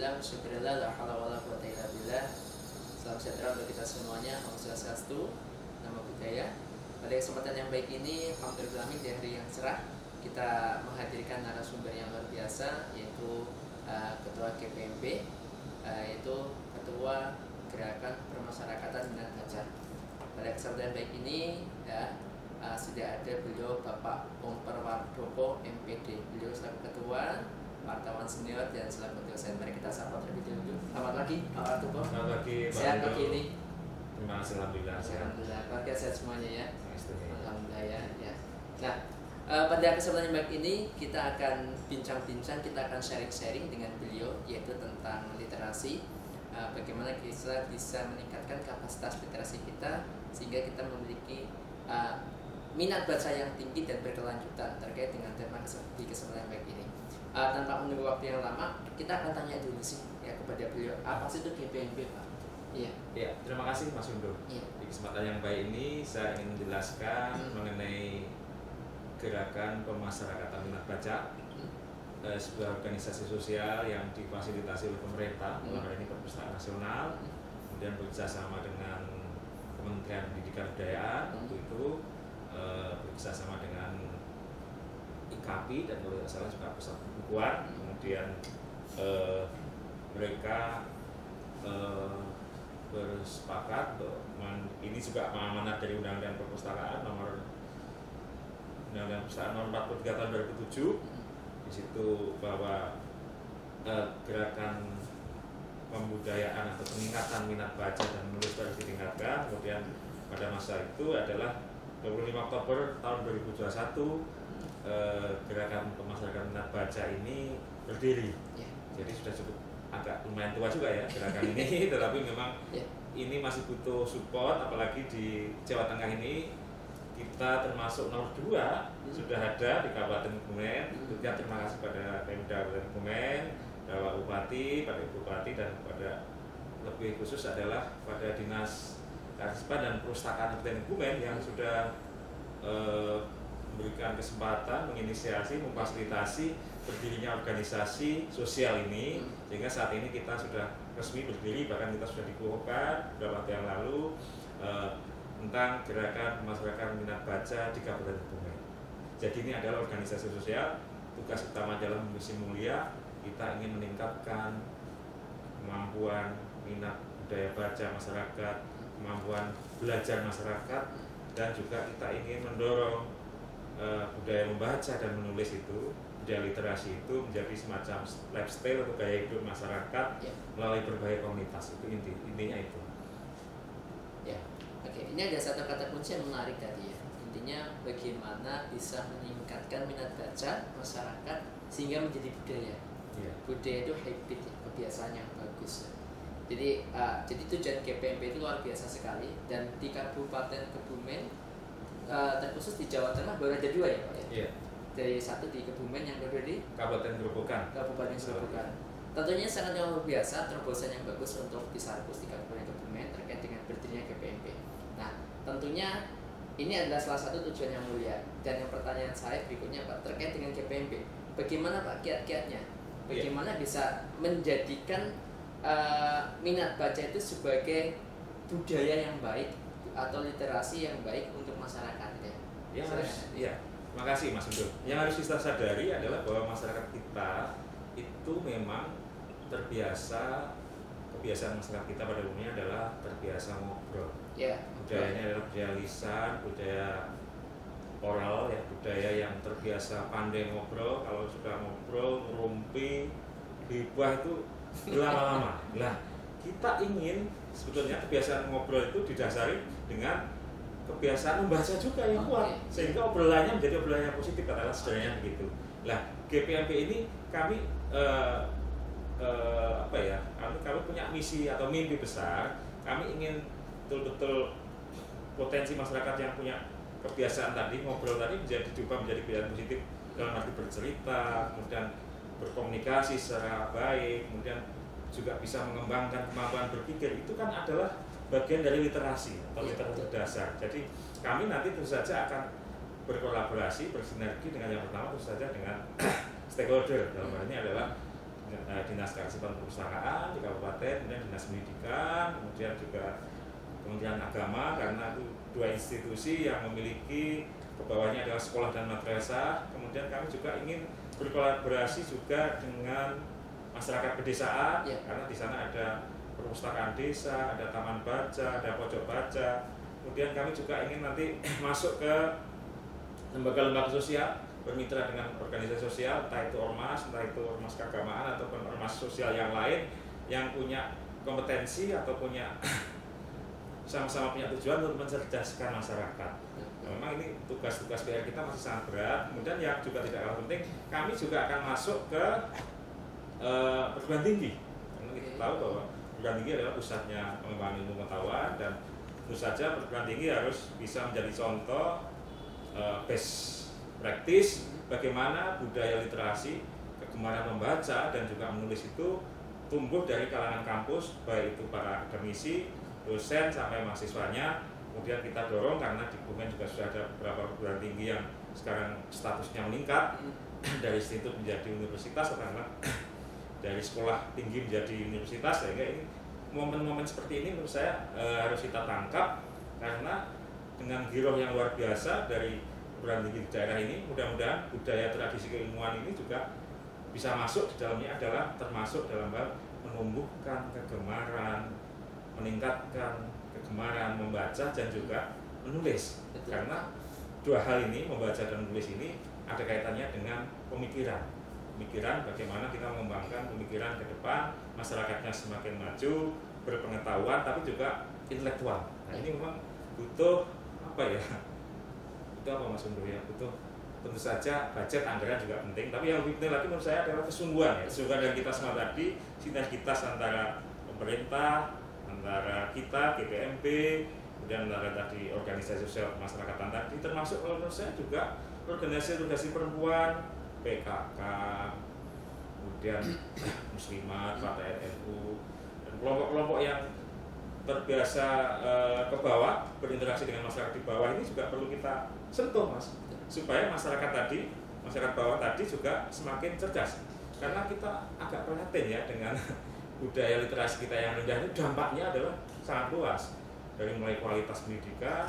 Alhamdulillah, syukurillah, la haula wala quwata illa billah. Salam sejahtera untuk kita semuanya. Om Swastiastu, nama budaya. Pada kesempatan yang baik ini, alhamdulillah di hari yang cerah, kita menghadirkan narasumber yang luar biasa, yaitu Ketua GPMP, yaitu Ketua Gerakan Permasyarakatan Minat Baca. Pada kesempatan baik ini, sudah ada beliau Bapak Om Perwardoko MPD. Beliau selaku Ketua, wartawan senior dan selaku dosen. Mari kita sapa terlebih dahulu. Selamat pagi, Pak Wardoko. Selamat pagi, Pak. Sehat pagi ini? Terima kasih, alhamdulillah. Alhamdulillah, keluarga sehat semuanya ya. Alhamdulillah ya. Nah, pada kesempatan yang baik ini kita akan bincang-bincang, kita akan sharing-sharing dengan beliau, yaitu tentang literasi. Bagaimana kita bisa meningkatkan kapasitas literasi kita sehingga kita memiliki minat baca yang tinggi dan berkelanjutan terkait dengan tema di kesempatan baik ini. Tanpa menunggu waktu yang lama, kita akan tanya dulu sih ya kepada beliau, apa sih itu GPMP, Pak? Iya. Ya, terima kasih Mas Undo. Iya. Di kesempatan yang baik ini saya ingin menjelaskan mengenai Gerakan Pemasyarakatan Minat Baca, sebuah organisasi sosial yang difasilitasi oleh pemerintah, dalam hal ini Perpustakaan Nasional, kemudian bekerjasama dengan Kementerian Pendidikan dan Kebudayaan, waktu itu bekerjasama dengan IKAPI dan kalau tidak salah juga Pusat Perbukuan. Kemudian mereka bersepakat ini juga amanat dari Undang-Undang Perpustakaan nomor 43 tahun 2007. Di situ bahwa gerakan pembudayaan atau peningkatan minat baca dan menulis harus ditingkatkan. Kemudian pada masa itu adalah 25 Oktober tahun 2021 Gerakan Pemasyarakatan Minat Baca ini berdiri. Jadi sudah cukup agak lumayan tua juga ya gerakan ini, tetapi memang ini masih butuh support, apalagi di Jawa Tengah ini kita termasuk nomor 2 sudah ada di Kabupaten Kebumen. Tentunya terima kasih pada Pemda Kabupaten Kebumen, Bapak Bupati, Pak Bupati, dan pada lebih khusus adalah pada Dinas Kearsipan dan Perpustakaan Kabupaten Kebumen yang sudah memberikan kesempatan, menginisiasi, memfasilitasi berdirinya organisasi sosial ini, sehingga saat ini kita sudah resmi berdiri, bahkan kita sudah dikukuhkan beberapa waktu yang lalu tentang Gerakan Masyarakat Minat Baca di Kabupaten Kebumen. Jadi ini adalah organisasi sosial, tugas utama adalah misi mulia, kita ingin meningkatkan kemampuan minat budaya baca masyarakat, kemampuan belajar masyarakat, dan juga kita ingin mendorong budaya membaca dan menulis itu, budaya literasi itu menjadi semacam lifestyle atau gaya hidup masyarakat melalui berbagai komunitas. Itu intinya itu. Ya, oke. Ini ada satu kata kunci yang menarik tadi ya. Intinya bagaimana bisa meningkatkan minat baca masyarakat sehingga menjadi budaya. Budaya itu habit, kebiasaan yang bagus. Jadi tujuan GPMP itu luar biasa sekali, dan di Kabupaten Kebumen terkhusus di Jawa Tengah baru ada 2 ya Pak ya? Iya. Dari satu di Kebumen, yang kedua di Kabupaten Grobogan. Tentunya sangat luar biasa, terobosan yang bagus untuk Disarpus di Kabupaten Kebumen terkait dengan berdirinya GPMP. Nah, tentunya ini adalah salah satu tujuan yang mulia. Dan yang pertanyaan saya berikutnya Pak, terkait dengan GPMP, bagaimana Pak kiat-kiatnya? Bagaimana bisa menjadikan minat baca itu sebagai budaya yang baik atau literasi yang baik untuk masyarakat ya? Terima kasih Mas Undo. Yang harus kita sadari adalah bahwa masyarakat kita itu memang kebiasaan masyarakat kita pada umumnya adalah terbiasa ngobrol. Budayanya adalah budaya lisan, budaya oral ya, budaya yang terbiasa pandai ngobrol. Kalau sudah ngobrol, ngerumpi, hibah itu lama-lama. Nah, kita ingin sebetulnya kebiasaan ngobrol itu didasari dengan kebiasaan membaca juga yang kuat, sehingga obrolannya menjadi obrolan yang positif, katakanlah sebenarnya begitu. Nah, GPMP ini kami kami punya misi atau mimpi besar. Kami ingin betul-betul potensi masyarakat yang punya kebiasaan tadi ngobrol tadi diubah menjadi kebiasaan positif dalam arti bercerita, kemudian berkomunikasi secara baik, kemudian juga bisa mengembangkan kemampuan berpikir. Itu kan adalah bagian dari literasi atau literasi dasar. Jadi kami nanti tentu saja akan berkolaborasi, bersinergi dengan yang pertama tentu saja dengan stakeholder. Dalam hal ini adalah Dinas Kearsipan Perpustakaan di kabupaten, kemudian Dinas Pendidikan, kemudian juga Kementerian Agama, karena itu dua institusi yang memiliki ke bawahnya adalah sekolah dan madrasah. Kemudian kami juga ingin berkolaborasi juga dengan masyarakat pedesaan, karena di sana ada perpustakaan desa, ada taman baca, ada pojok baca. Kemudian kami juga ingin nanti masuk ke lembaga-lembaga sosial, bermitra dengan organisasi sosial, entah itu ormas, entah itu ormas keagamaan ataupun ormas sosial yang lain yang punya kompetensi atau punya sama-sama punya tujuan untuk mencerdaskan masyarakat. Nah, memang ini tugas-tugas PR kita masih sangat berat. Kemudian yang juga tidak kalah penting, kami juga akan masuk ke perguruan tinggi. Karena kita tahu bahwa perguruan tinggi adalah pusatnya pengembangan ilmu pengetahuan, dan tentu saja perguruan tinggi harus bisa menjadi contoh best practice bagaimana budaya literasi, kegemaran membaca dan juga menulis itu tumbuh dari kalangan kampus, baik itu para akademisi, dosen sampai mahasiswanya. Kemudian kita dorong, karena di Kebumen juga sudah ada beberapa perguruan tinggi yang sekarang statusnya meningkat dari institut menjadi universitas, karena dari sekolah tinggi menjadi universitas. Sehingga ini momen-momen seperti ini menurut saya harus kita tangkap, karena dengan giroh yang luar biasa dari perguruan tinggi di daerah ini, mudah-mudahan budaya tradisi keilmuan ini juga bisa masuk di dalamnya, adalah termasuk dalam hal menumbuhkan kegemaran, meningkatkan kegemaran membaca dan juga menulis. Betul. Karena dua hal ini, membaca dan menulis ini, ada kaitannya dengan pemikiran bagaimana kita mengembangkan pemikiran ke depan, masyarakatnya semakin maju, berpengetahuan tapi juga intelektual. Nah, ini memang butuh apa ya, itu apa Mas Undur ya, butuh tentu saja budget, anggaran juga penting, tapi yang lebih penting lagi menurut saya adalah kesungguhan yang kita semua tadi, sinergitas antara pemerintah, antara kita, GPMP, kemudian antara tadi organisasi sosial masyarakatan tadi, termasuk menurut saya juga organisasi perempuan, PKK, kemudian Muslimat, Partai NU, dan kelompok-kelompok yang terbiasa ke bawah, berinteraksi dengan masyarakat di bawah ini juga perlu kita sentuh, Mas, supaya masyarakat bawah tadi juga semakin cerdas. Karena kita agak prihatin ya dengan budaya literasi kita yang rendah, ini dampaknya adalah sangat luas, dari mulai kualitas pendidikan,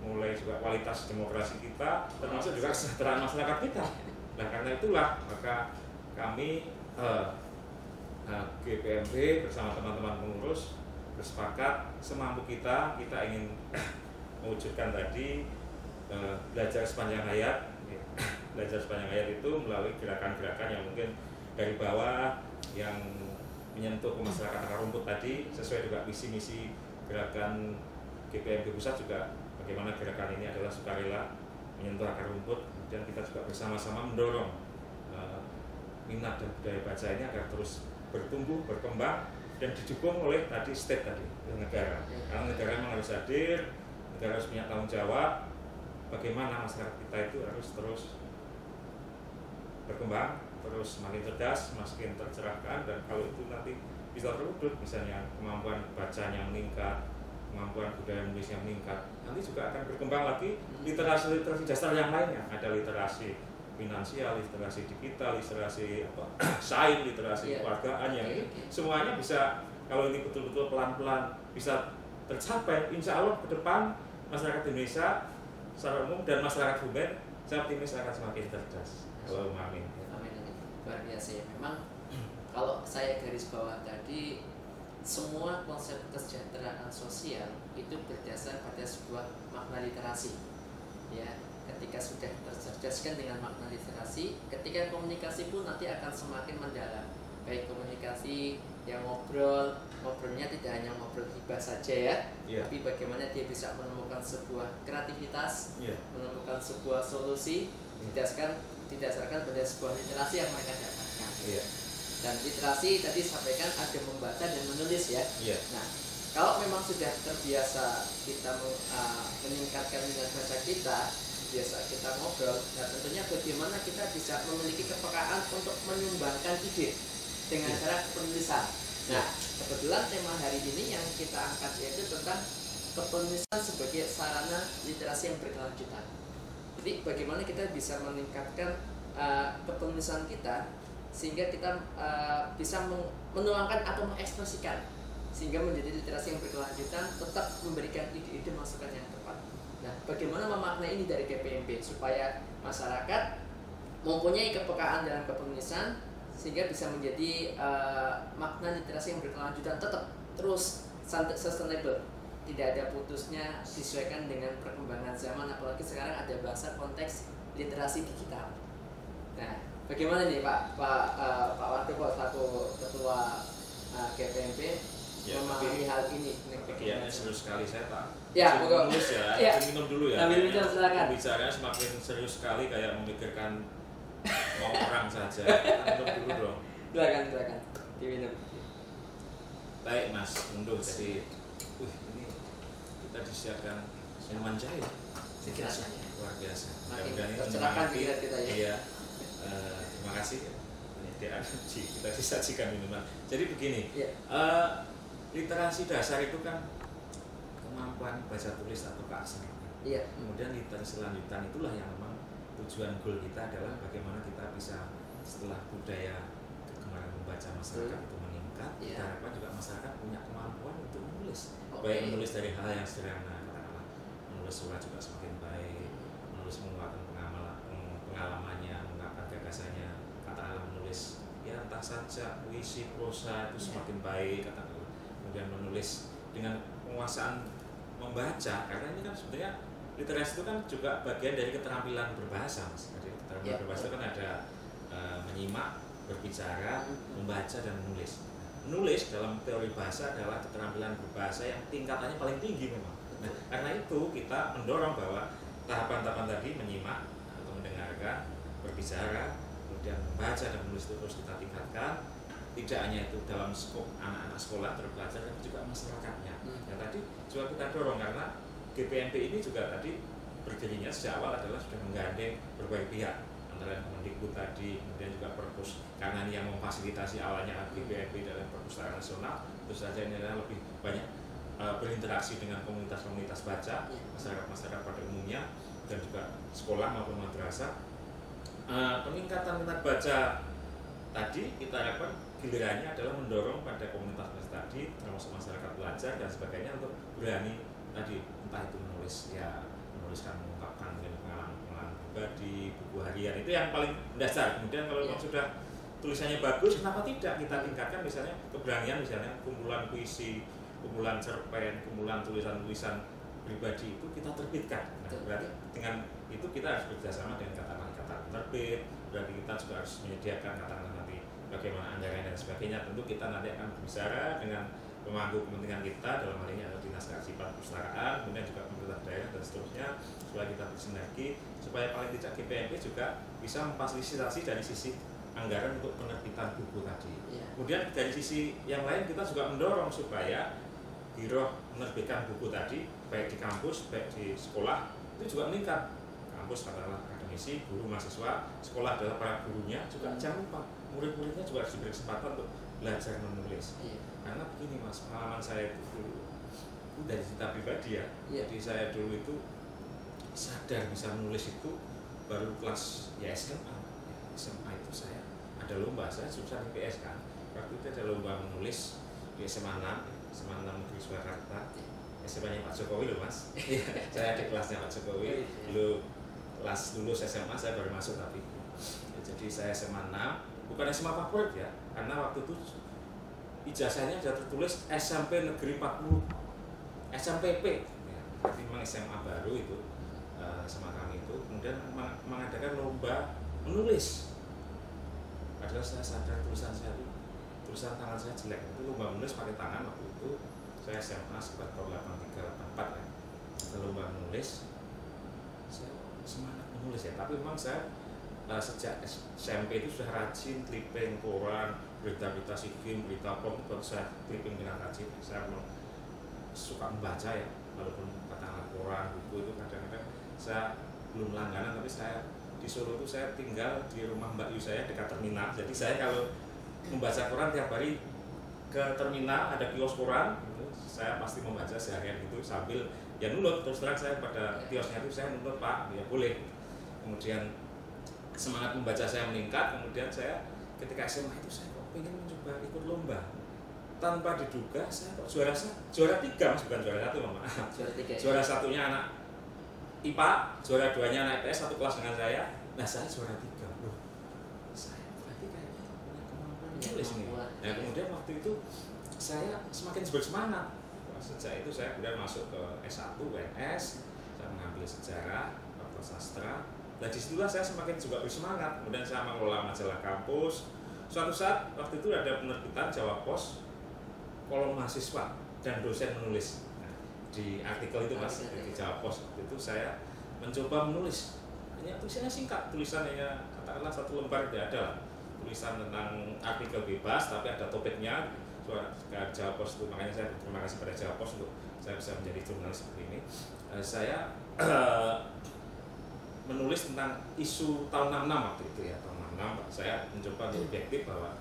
mulai juga kualitas demokrasi kita, termasuk juga kesejahteraan masyarakat kita. Nah, karena itulah maka kami GPMP bersama teman-teman pengurus bersepakat semampu kita ingin mewujudkan tadi belajar sepanjang hayat. Belajar sepanjang hayat itu melalui gerakan-gerakan yang mungkin dari bawah, yang menyentuh ke masyarakat akar rumput tadi, sesuai juga visi misi gerakan GPMP pusat juga, bagaimana gerakan ini adalah sukarela menyentuh akar rumput. Kemudian kita juga bersama-sama mendorong minat dan budaya baca ini agar terus bertumbuh, berkembang, dan didukung oleh tadi state tadi, negara. Karena negara memang harus hadir, negara harus punya tanggung jawab, bagaimana masyarakat kita itu harus terus berkembang, terus semakin cerdas, semakin tercerahkan, dan kalau itu nanti bisa terwujud, misalnya kemampuan bacanya meningkat, kemampuan budaya menulisnya meningkat, nanti juga akan berkembang lagi literasi dasar yang lainnya. Ada literasi finansial, literasi digital, literasi sains, literasi kewargaan, yang ini semuanya bisa, kalau ini betul-betul pelan-pelan bisa tercapai, insya Allah ke depan masyarakat Indonesia secara umum dan masyarakat Kebumen, saya optimis akan semakin cerdas. Amin. Amin. Luar biasa ya. Memang kalau saya garis bawah tadi, semua konsep kesejahteraan sosial itu berdasar pada sebuah makna literasi. Ya, ketika sudah tercerdaskan dengan makna literasi, ketika komunikasi pun nanti akan semakin mendalam. Baik komunikasi yang ngobrolnya tidak hanya ngobrol hibah saja ya, tapi bagaimana dia bisa menemukan sebuah kreativitas, menemukan sebuah solusi, didasarkan pada sebuah literasi yang mereka dapatkan. Dan literasi tadi sampaikan ada membaca dan menulis ya. Nah, kalau memang sudah terbiasa kita meningkatkan minat baca kita, biasa kita ngobrol, nah tentunya bagaimana kita bisa memiliki kepekaan untuk menyumbangkan ide dengan cara penulisan. Nah, kebetulan tema hari ini yang kita angkat yaitu tentang kepenulisan sebagai sarana literasi yang berkelanjutan. Jadi bagaimana kita bisa meningkatkan kepenulisan kita sehingga kita bisa menuangkan atau mengekspresikan, sehingga menjadi literasi yang berkelanjutan, tetap memberikan ide-ide masukan yang tepat. Nah, bagaimana memaknai ini dari GPMP supaya masyarakat mempunyai kepekaan dalam kepenulisan, sehingga bisa menjadi makna literasi yang berkelanjutan, tetap terus sustainable, tidak ada putusnya, disesuaikan dengan perkembangan zaman, apalagi sekarang ada bahasa konteks literasi digital. Nah, bagaimana nih Pak Wardopo selaku ketua GPMP memahami hal ini? Ya, serius sekali saya Pak. Ya, menulis ya, minum dulu ya. Ambil minum, silakan. Bicaranya semakin serius sekali, kayak memikirkan mau perang saja. Minum dulu dong. Silakan, diminum. Baik Mas, unduh. Jadi, ini kita disiapkan minuman cair. Luar biasa. Mudah-mudahan ini tercerahkan pikiran kita ya. Iya. Terima kasih. Kita disajikan minuman. Jadi begini, literasi dasar itu kan kemampuan baca tulis atau keaksaraan. Iya. Kemudian literasi lanjutan itulah yang memang tujuan goal kita adalah bagaimana kita bisa setelah budaya kegemaran membaca masyarakat itu meningkat, kita harapkan juga masyarakat punya kemampuan untuk menulis. Baik menulis dari hal yang sederhana, katakanlah menulis surat juga semakin baik, menulis mengungkapkan pengalamannya, mengungkapkan gagasannya, katakanlah menulis ya entah saja puisi, prosa itu semakin baik, katakanlah. Kemudian menulis dengan penguasaan membaca, karena ini kan sebenarnya literasi itu kan juga bagian dari keterampilan berbahasa, Mas. Jadi keterampilan berbahasa itu kan ada menyimak, berbicara, membaca, dan menulis. Menulis dalam teori bahasa adalah keterampilan berbahasa yang tingkatannya paling tinggi memang. Nah, karena itu kita mendorong bahwa tahapan-tahapan tadi menyimak atau mendengarkan, berbicara, kemudian membaca dan menulis itu terus kita tingkatkan. Tidak hanya itu dalam skop anak-anak sekolah terpelajar, tapi juga masyarakatnya. Yang tadi juga kita dorong karena GPMP ini juga tadi berdirinya sejak awal adalah sudah menggandeng berbagai pihak, antara Kemendikbud tadi, kemudian juga Perpus, karena ini yang memfasilitasi awalnya GPMP dalam Perpustakaan Nasional. Tentu saja ini adalah lebih banyak berinteraksi dengan komunitas-komunitas baca, masyarakat pada umumnya, dan juga sekolah maupun madrasah. Peningkatan minat baca tadi kita harapkan gilirannya adalah mendorong pada komunitas tadi, termasuk masyarakat belajar dan sebagainya, untuk berani tadi entah itu menuliskan, mengungkapkan pengalaman pribadi, buku harian, itu yang paling dasar. Kemudian kalau sudah tulisannya bagus, kenapa tidak kita tingkatkan misalnya keberanian, misalnya kumpulan puisi, kumpulan cerpen, kumpulan tulisan-tulisan pribadi itu kita terbitkan. Nah, berarti dengan itu kita harus bekerjasama dengan kata terbit, berarti kita juga harus menyediakan katakanlah nanti bagaimana anggaran dan sebagainya. Tentu kita nanti akan berbicara dengan pemangku kepentingan kita, dalam hal ini adalah Dinas Kearsipan Perpustakaan, kemudian juga pemerintah daerah dan seterusnya, supaya kita bersinergi, supaya paling tidak GPMP juga bisa memfasilitasi dari sisi anggaran untuk penerbitan buku tadi. Kemudian dari sisi yang lain kita juga mendorong supaya giroh menerbitkan buku tadi, baik di kampus, baik di sekolah, itu juga meningkat. Kampus katakanlah akademisi, guru, mahasiswa, sekolah adalah para gurunya, juga jangan lupa murid-muridnya juga harus diberi kesempatan untuk belajar menulis. Karena begini Mas, pengalaman saya itu dulu dari cerita pribadi ya. Jadi saya dulu itu sadar bisa menulis itu baru kelas SMA. SMA itu saya ada lomba, saya jurusan IPS kan. Waktu itu ada lomba menulis di SMA 6 Negeri Surakarta. SMA-nya Pak Jokowi loh Mas. Saya di kelasnya Pak Jokowi. Dulu kelas lulus SMA saya baru masuk tapi. Jadi saya SMA 6, bukan SMA favorit ya, karena waktu itu ijazahnya sudah tertulis SMP Negeri 40 SMPP ya, jadi memang SMA baru itu sama kami itu. Kemudian mengadakan lomba menulis, padahal saya sadar tulisan tangan saya jelek. Itu lomba menulis pakai tangan. Waktu itu saya SMA sekitar tahun 83-84 ya, lomba menulis. Saya semangat menulis ya, tapi memang saya sejak SMP itu sudah rajin clipping koran, berita-berita SEA-Games, berita pom, itu saya clipping dengan rajin. Saya memang suka membaca ya, walaupun katakanlah koran, buku itu kadang-kadang saya belum langganan, tapi saya di Solo itu saya tinggal di rumah Mbak Yu saya dekat terminal. Jadi saya kalau membaca koran tiap hari ke terminal ada kios koran, gitu, saya pasti membaca seharian itu sambil ya nunut. Terus terang saya pada kiosnya itu saya nunut Pak, ya boleh. Kemudian semangat membaca saya meningkat, kemudian saya ketika SMA itu saya kok pengen mencoba ikut lomba. Tanpa diduga saya kok juara 3 Mas, bukan juara 1 maaf. Juara 3 ya? Juara 1-nya anak IPA, juara 2-nya anak IPS, satu kelas dengan saya. Nah saya juara 3. Loh, saya berarti kayaknya punya kemampuan menulis nih. Nah kemudian waktu itu saya semakin bersemangat. Sejak itu saya kemudian masuk ke S1 UNS, saya mengambil sejarah, fakultas sastra. Nah disitulah saya semakin juga bersemangat. Kemudian saya mengelola majalah kampus. Suatu saat waktu itu ada penerbitan Jawa Pos, kolom mahasiswa dan dosen menulis. Nah, di artikel itu Mas, di Jawa Pos waktu itu saya mencoba menulis. Hanya tulisannya singkat, tulisannya katakanlah 1 lembar tidak ada lah. Tulisan tentang artikel bebas, tapi ada topiknya. Jawa Pos itu, makanya saya terima kasih pada Jawa Pos untuk saya bisa menjadi jurnalis seperti ini. Saya menulis tentang isu tahun 66 waktu itu ya, tahun 66. Saya mencoba untuk objektif bahwa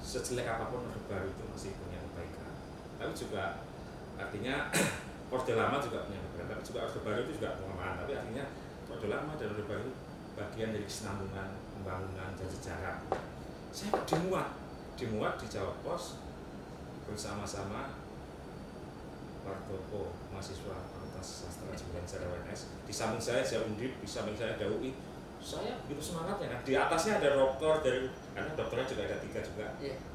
sejelek apapun Orde Baru itu masih punya kebaikan. Tapi juga artinya Orde Lama juga punya kebaikan, tapi juga Orde Baru itu juga pengembangan. Tapi artinya Orde Lama dan Orde Baru bagian dari kesinambungan pembangunan dan sejarah. Saya dimuat di Jawa Pos bersama-sama Wartoko, mahasiswa Fakultas Sastra Jurusan Sejarah UNS. Di samping saya Undip, di samping saya ada UI. Saya begitu semangatnya kan. Di atasnya ada dokter dari, karena dokternya juga ada 3 juga.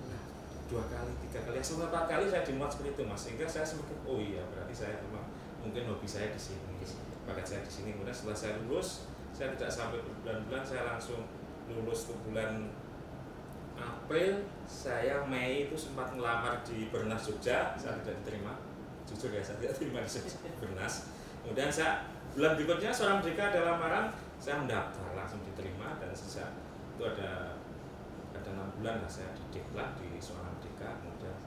Nah, 2 kali, 3 kali, sampai 4 kali saya dimuat seperti itu Mas. Sehingga saya semakin, oh iya berarti saya memang mungkin hobi saya di sini, bakat saya di sini. Kemudian setelah saya lulus, saya tidak sampai berbulan-bulan, saya langsung lulus ke bulan April. Saya Mei itu sempat ngelamar di Bernas Jogja, saya tidak diterima. Jujur ya, saya tidak terima di Bernas. Kemudian saya bulan berikutnya seorang Merdeka ada lamaran, saya mendaftar langsung diterima, dan sejak itu ada 6 bulan lah saya di Diklat di seorang Merdeka. Kemudian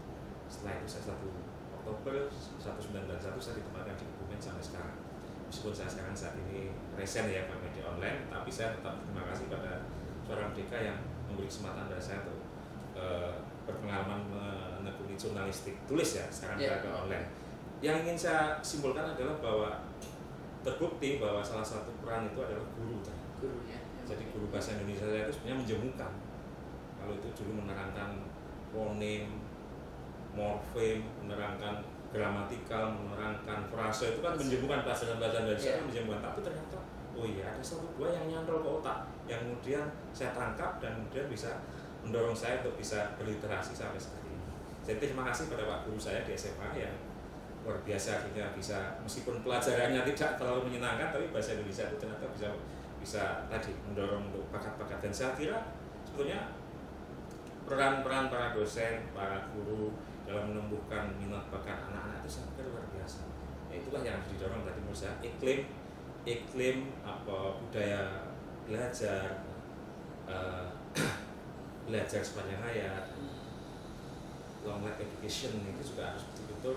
setelah itu saya 1 Oktober 1991 saya ditempatkan di Kebumen sampai sekarang. Meskipun saya sekarang saat ini resen ya media online, tapi saya tetap terima kasih pada seorang Merdeka yang memberi kesempatan pada saya untuk berpengalaman menekuni jurnalistik tulis ya, sekarang ke online. Yang ingin saya simpulkan adalah bahwa terbukti bahwa salah satu peran itu adalah guru. Ya. Jadi guru bahasa Indonesia itu sebenarnya menjemukan. Kalau itu dulu menerangkan fonem, morfem, menerangkan gramatikal, menerangkan frase, itu kan menjemukan pelajaran-pelajaran dari saya menjemukan. Tapi ternyata oh iya ada 1-2 yang nyantol ke otak, yang kemudian saya tangkap dan kemudian bisa mendorong saya untuk bisa berliterasi sampai sekarang ini. Jadi terima kasih pada Pak Guru saya di SMA yang luar biasa, akhirnya bisa, meskipun pelajarannya tidak terlalu menyenangkan, tapi bahasa Indonesia itu ternyata bisa tadi mendorong untuk bakat-bakat. Dan saya kira sebetulnya peran-peran para dosen, para guru dalam menumbuhkan minat bakat anak-anak itu sangat luar biasa. Ya, itulah yang harus didorong tadi menurut saya, iklim budaya belajar, belajar sepanjang hayat, long life education itu juga harus betul-betul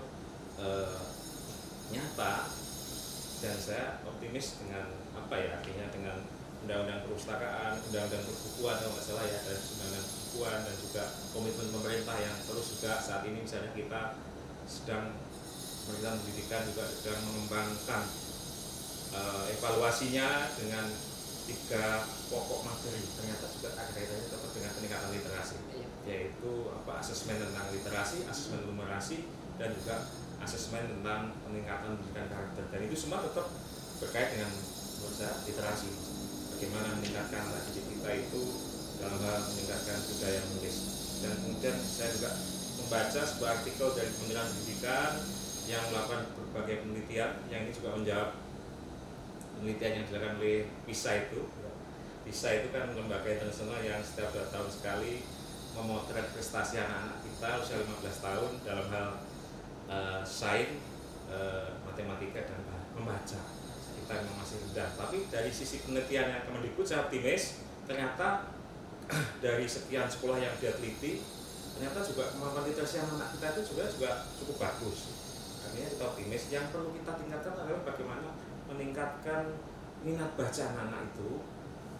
nyata. Dan saya optimis dengan artinya dengan undang-undang perpustakaan, undang-undang perbukuan kalau nggak salah ya, dan undang-undang perbukuan, dan juga komitmen pemerintah yang terus juga saat ini misalnya kita sedang pemerintah pendidikan juga sedang mengembangkan evaluasinya dengan 3 pokok materi, ternyata juga kaitannya tetap dengan peningkatan literasi, yaitu asesmen tentang literasi, asesmen numerasi, dan juga asesmen tentang peningkatan pendidikan karakter. Dan itu semua tetap berkait dengan menurut saya literasi. Bagaimana meningkatkan anak didik kita itu dalam hal meningkatkan budaya menulis. Dan kemudian saya juga membaca sebuah artikel dari Kementerian Pendidikan yang melakukan berbagai penelitian, yang ini juga menjawab penelitian yang dilakukan oleh PISA itu. PISA itu kan lembaga internasional yang setiap 2 tahun sekali memotret prestasi anak-anak kita usia 15 tahun dalam hal sains, matematika, dan membaca. Kita memang masih rendah, tapi dari sisi penelitian yang Kemendikbud saya optimis. Ternyata dari sekian sekolah yang dia teliti, ternyata juga kemampuan literasi anak kita itu juga cukup bagus. Artinya kita optimis. Yang perlu kita tingkatkan adalah bagaimana meningkatkan minat baca anak-anak itu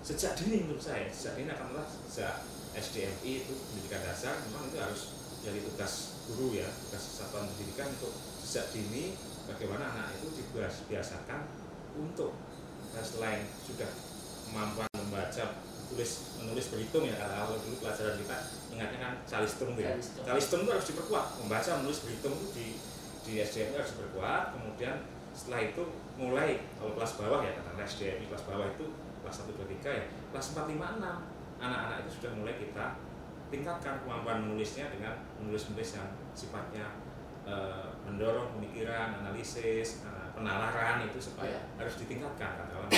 sejak dini. Menurut saya sejak dini, katakanlah sejak SDMI itu pendidikan dasar, memang itu harus jadi tugas guru ya, tugas satuan pendidikan untuk sejak dini bagaimana anak itu dibiasakan untuk selain sudah kemampuan membaca menulis berhitung ya, kalau dulu pelajaran kita ingatnya kan calistung tuh ya. Calistung itu harus diperkuat, membaca menulis berhitung itu di SDM harus diperkuat. Kemudian setelah itu mulai kalau kelas bawah ya, katakanlah SDM kelas bawah itu kelas 1, 2, 3 ya, kelas 4, 5, 6 anak-anak itu sudah mulai kita tingkatkan kemampuan menulisnya dengan menulis-menulis yang sifatnya mendorong pemikiran, analisis, penalaran itu supaya harus ditingkatkan. Kalau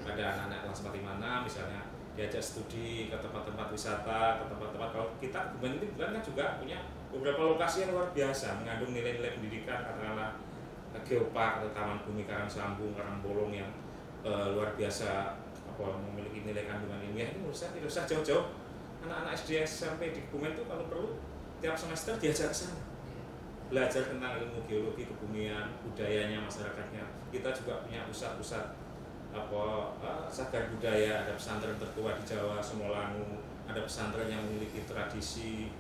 ada anak-anak kelas 4, 5, 6 misalnya diajak studi ke tempat-tempat wisata, ke tempat-tempat, kalau kita Kebumen itu kan juga punya beberapa lokasi yang luar biasa mengandung nilai-nilai pendidikan, katakanlah geopark atau taman bumi Karangsambung, Karangbolong yang luar biasa memiliki nilai kandungan ilmiah. Itu menurut saya tidak usah jauh-jauh, anak-anak SD SMP di Kebumen itu kalau perlu tiap semester diajak ke sana, belajar tentang ilmu geologi, kebumian, budayanya, masyarakatnya. Kita juga punya pusat-pusat cagar budaya, ada pesantren tertua di Jawa, Semolangu, ada pesantren yang memiliki tradisi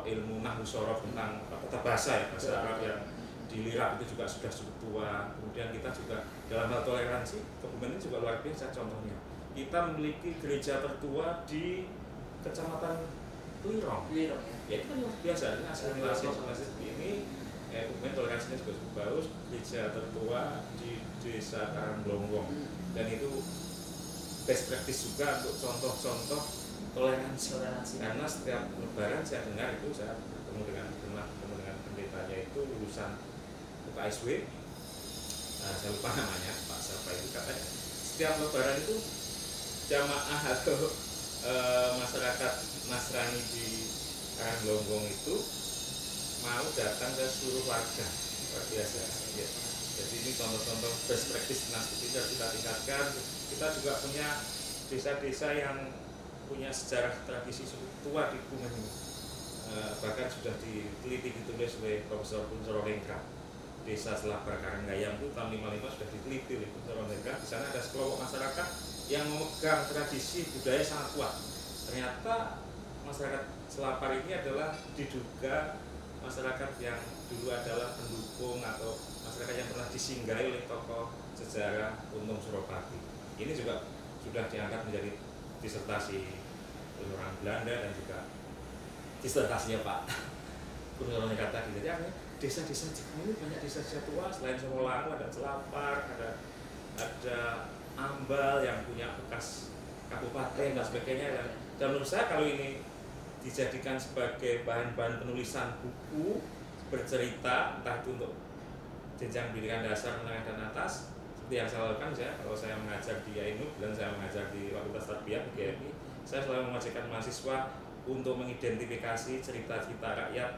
ilmu nahwu sorof tentang tata bahasa ya, bahasa Arab yang di Lirak itu juga sudah cukup tua. Kemudian kita juga dalam hal toleransi, Kebumen ini juga luar biasa contohnya. Kita memiliki gereja tertua di Kecamatan Klirong ya, itu kan luar biasa. Ini asimilasi ini Kebumen toleransinya juga cukup bagus. Gereja tertua di Desa Karangbolong, dan itu best practice juga untuk contoh-contoh toleransi. Karena setiap lebaran saya dengar itu, saya bertemu dengan pendetanya itu lulusan UKSW, saya lupa namanya, Pak siapa itu, katanya setiap lebaran itu jamaah atau masyarakat Nasrani di Karangbolong itu mau datang ke seluruh warga, luar biasa ya. Jadi ini contoh-contoh best practice tentang studi harus kita tingkatkan. Kita juga punya desa-desa yang punya sejarah tradisi cukup tua di Kebumen ini. Bahkan sudah diteliti, ditulis oleh Profesor Kuncoro Lengkap. Desa Selabar Karanggayam itu tahun 55 sudah diteliti oleh Kuncoro Lengkap. Di sana ada sekelompok masyarakat yang memegang tradisi budaya sangat kuat. Ternyata masyarakat Selapar ini adalah diduga masyarakat yang dulu adalah pendukung atau masyarakat yang pernah disinggahi oleh tokoh sejarah Untung Suropati. Ini juga sudah diangkat menjadi disertasi oleh orang Belanda dan juga disertasinya Pak Kuncoro Lengkap tadi. Jadi artinya desa-desa Jepang ini banyak desa-desa tua, selain Semolangu ada Selapar, ada Ambal yang punya bekas kabupaten dan sebagainya. Dan menurut saya kalau ini dijadikan sebagai bahan-bahan penulisan buku bercerita, entah itu untuk jenjang pendidikan dasar, menengah dan atas, seperti yang saya lakukan. Kalau saya mengajar di AINUB dan saya mengajar di Fakultas Tarbiyah di GMI, saya selalu mengajarkan mahasiswa untuk mengidentifikasi cerita-cerita rakyat,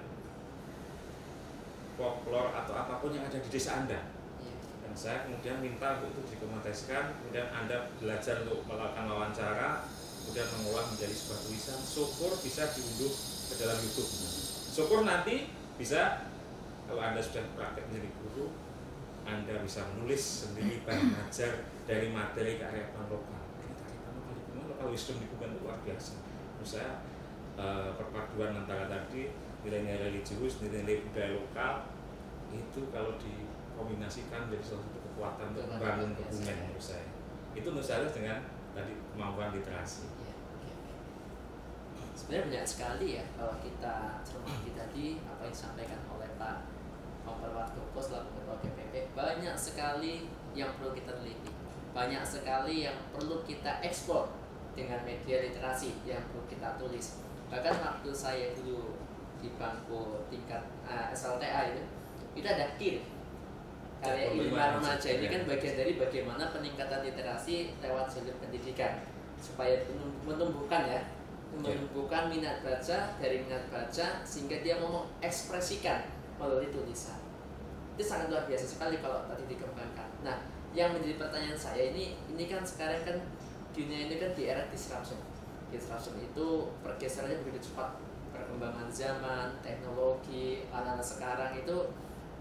folklore atau apapun yang ada di desa Anda. Dan saya kemudian minta untuk itu didokumentasikan, kemudian Anda belajar untuk melakukan wawancara, kemudian mengolah menjadi sebuah tulisan, syukur bisa diunduh ke dalam YouTube. Syukur nanti bisa, kalau Anda sudah praktek menjadi guru, Anda bisa menulis sendiri bahan ajar dari materi kearifan lokal. Lokal wisdom di Kebumen itu luar biasa. Menurut saya perpaduan antara tadi nilai-nilai religius, nilai-nilai budaya lokal itu kalau dikombinasikan menjadi salah satu kekuatan untuk membangun Kebumen menurut saya. Itu menurut saya dengan tadi kemampuan literasi. Sebenarnya banyak sekali ya kalau kita cermati tadi apa yang disampaikan oleh Pak Kompol Wardopo selaku Ketua GPP, banyak sekali yang perlu kita teliti, banyak sekali yang perlu kita eksplor dengan media literasi yang perlu kita tulis. Bahkan waktu saya dulu di bangku tingkat SLTA itu ada KIR, karya ilmiah remaja. Ini kan bagian dari bagaimana peningkatan literasi lewat jalur pendidikan supaya menumbuhkan minat baca, dari minat baca sehingga dia mau mengekspresikan melalui tulisan. Itu sangat luar biasa sekali kalau tadi dikembangkan. Nah, yang menjadi pertanyaan saya ini kan sekarang kan dunia ini kan di era disruption. Disruption itu pergeserannya begitu cepat, perkembangan zaman, teknologi, anak-anak sekarang itu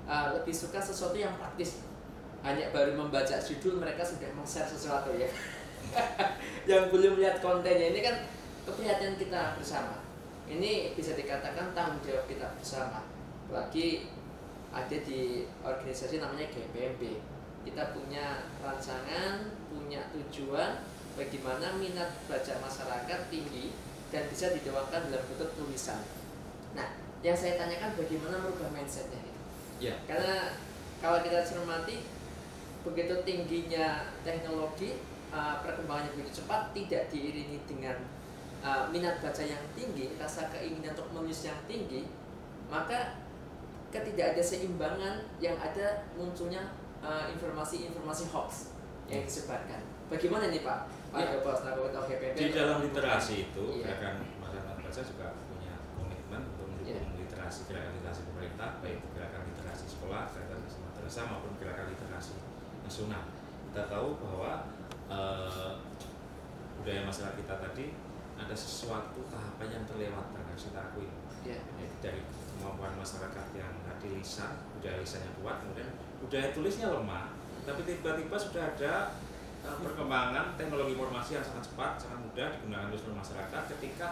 lebih suka sesuatu yang praktis. Hanya baru membaca judul mereka sudah men-share sesuatu ya. Yang belum lihat kontennya, ini kan keprihatinan kita bersama. Ini bisa dikatakan tanggung jawab kita bersama. Lagi ada di organisasi namanya GPMB. Kita punya rancangan, punya tujuan, bagaimana minat baca masyarakat tinggi dan bisa dituangkan dalam bentuk tulisan. Nah, yang saya tanyakan bagaimana merubah mindsetnya itu. Ya. Karena kalau kita cermati begitu tingginya teknologi, perkembangannya begitu cepat, tidak diiringi dengan minat baca yang tinggi, rasa keinginan untuk menulis yang tinggi, maka ketidakseimbangan yang ada munculnya informasi-informasi hoax yang disebarkan. Bagaimana nih Pak? Ya. GPMP Di dalam literasi itu, gerakan masyarakat baca juga punya komitmen untuk mendukung literasi, gerakan literasi pemerintah, baik gerakan literasi sekolah, gerakan literasi madrasah maupun gerakan literasi nasional. Kita tahu bahwa budaya masyarakat kita tadi ada sesuatu tahapan yang terlewatkan, harus kita akui. Yaitu dari kemampuan masyarakat yang tadi lisan, budaya lisannya kuat, kemudian budaya tulisnya lemah, tapi tiba-tiba sudah ada perkembangan teknologi informasi yang sangat cepat, sangat mudah digunakan oleh seluruh masyarakat ketika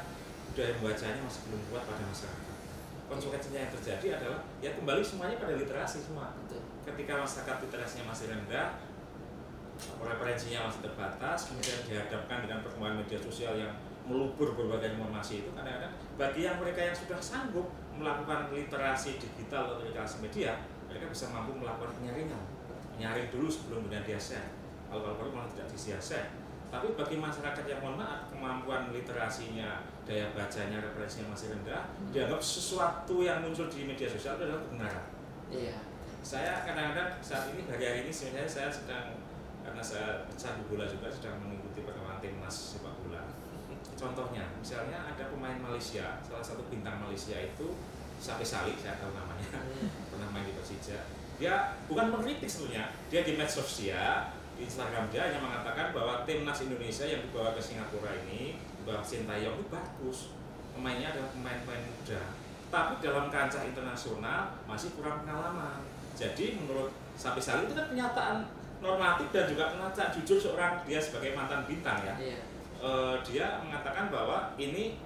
budaya membacanya masih belum kuat pada masyarakat. Konsekuensinya yang terjadi adalah ya kembali semuanya pada literasi semua. Ketika masyarakat literasinya masih rendah, referensinya masih terbatas, kemudian dihadapkan dengan perkembangan media sosial yang melubur berbagai informasi itu, kadang-kadang bagi yang mereka yang sudah sanggup melakukan literasi digital atau literasi media, mereka bisa mampu melakukan penyaring dulu sebelum kemudian dia share. Kalau baru malah tidak disia-share. Tapi bagi masyarakat yang mohon maaf kemampuan literasinya, daya bacanya, referensinya masih rendah, dianggap sesuatu yang muncul di media sosial itu adalah kebenaran. Iya. Saya kadang-kadang saat ini hari ini sebenarnya saya sedang, karena saya pecandu bola juga, sedang mengikuti perkembangan timnas sepak bola. Contohnya, misalnya ada pemain Malaysia, salah satu bintang Malaysia itu Sapi Sali, saya tahu namanya, pernah main di Persija. Dia bukan mengkritik sebenarnya, dia di medsos dia, di Instagram dia hanya mengatakan bahwa timnas Indonesia yang dibawa ke Singapura ini, di bawah Sintayong itu bagus, pemainnya adalah pemain-pemain muda, tapi dalam kancah internasional masih kurang pengalaman. Jadi menurut Sapi Sali itu kan pernyataan normatif dan juga pernyataan jujur seorang dia sebagai mantan bintang ya. Dia mengatakan bahwa ini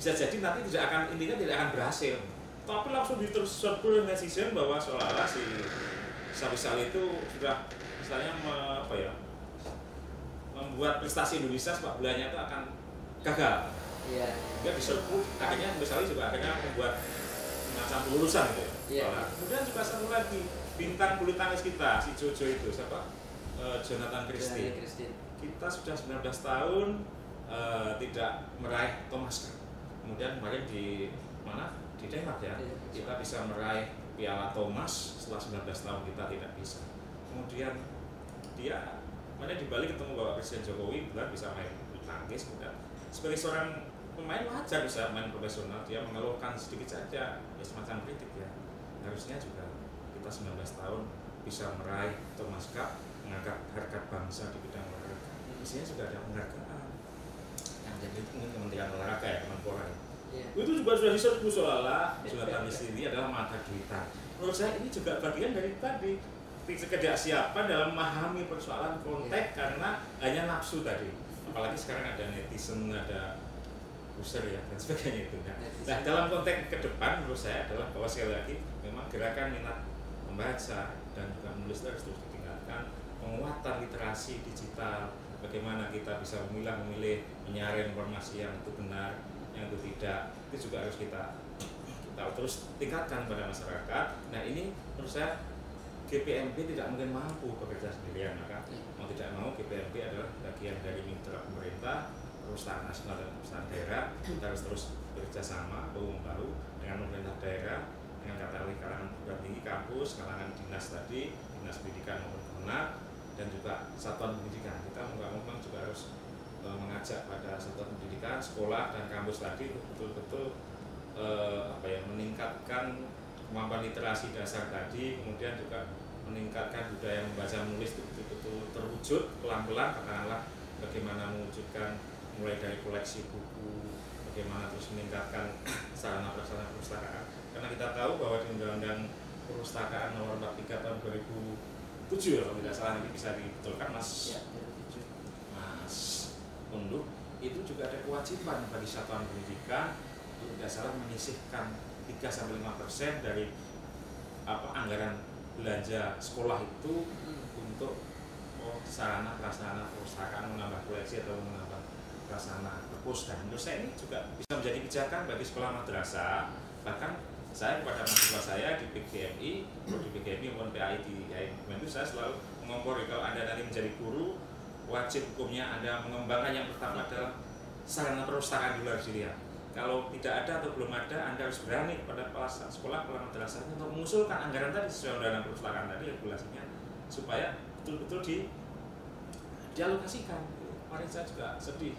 bisa jadi nanti intinya tidak akan berhasil, tapi langsung diterserbu netizen bahwa seolah-olah si Sapi Sali itu sudah misalnya membuat prestasi Indonesia sepak bolanya itu akan gagal. Dia diserbu, akhirnya Sapi Sali juga akhirnya membuat semacam lulusan gitu ya. Kemudian juga satu lagi bintang bulu tangkis kita, si Jojo itu siapa? Jonathan Christie. Kita sudah 19 tahun tidak meraih Thomas Cup. Kemudian kemarin di mana? Di Denmark ya. Kita bisa meraih Piala Thomas setelah 19 tahun kita tidak bisa. Kemudian dia mana di Bali ketemu Bapak Presiden Jokowi, bukan bisa main bulu tangkis. Kemudian sebagai seorang pemain wajar bisa main profesional, dia mengeluhkan sedikit saja ya semacam kritik ya. Harusnya juga kita 19 tahun bisa meraih Thomas Cup, mengangkat harkat bangsa di bidang olahraga. Mestinya sudah ada penghargaan. Yang jadi itu mungkin Kementerian Olahraga ya, Kemenpora. Itu juga sudah diserbu seolah Jonathan Christie ini adalah mata duitan. Menurut saya ini juga bagian dari tadi ketidaksiapan dalam memahami persoalan konteks karena hanya nafsu tadi. Apalagi sekarang ada netizen, ada user ya dan sebagainya itu. Nah dalam konteks ke depan menurut saya adalah bahwa sekali lagi memang gerakan minat membaca dan juga menulis harus terus ditingkatkan, penguatan literasi digital, bagaimana kita bisa memilih menyaring informasi yang itu benar, yang itu tidak, itu juga harus kita terus tingkatkan pada masyarakat. Nah ini menurut saya GPMP tidak mungkin mampu bekerja sendirian, maka mau tidak mau GPMP adalah bagian dari mitra pemerintah, Perpustakaan Nasional dan Perpustakaan Daerah. Kita harus terus bekerja sama bahu-membahu dengan pemerintah daerah, dengan kalangan perguruan tinggi, kampus, kalangan dinas tadi, dinas pendidikan maupun kemenag, dan juga satuan pendidikan. Kita memang juga harus mengajak pada satuan pendidikan, sekolah dan kampus tadi betul-betul meningkatkan kemampuan literasi dasar tadi, kemudian juga meningkatkan budaya membaca menulis itu betul-betul terwujud pelan-pelan. Katakanlah bagaimana mewujudkan mulai dari koleksi buku, bagaimana terus meningkatkan sarana prasarana perpustakaan. Karena kita tahu bahwa di Undang-Undang Perpustakaan Nomor 43 Tahun 2007 kalau tidak salah ini bisa dibetulkan Mas Unduh, itu juga ada kewajiban bagi satuan pendidikan untuk tidak salah menyisihkan 3-5% dari anggaran belanja sekolah itu untuk sarana prasarana perpustakaan, menambah koleksi atau menambah prasarana perpus. Dan menurut saya ini juga bisa menjadi pijakan bagi sekolah madrasah. Bahkan saya kepada mahasiswa saya di PGMI, di PGMI maupun PAI di itu saya selalu mengompori, kalau Anda nanti menjadi guru, wajib hukumnya Anda mengembangkan yang pertama adalah sarana perpustakaan dulu harus dilihat. Kalau tidak ada atau belum ada, Anda harus berani kepada kepala sekolah, kepala madrasahnya untuk mengusulkan anggaran tadi sesuai undang-undang perpustakaan tadi, regulasinya, supaya betul-betul dialokasikan. Kemarin saya juga sedih,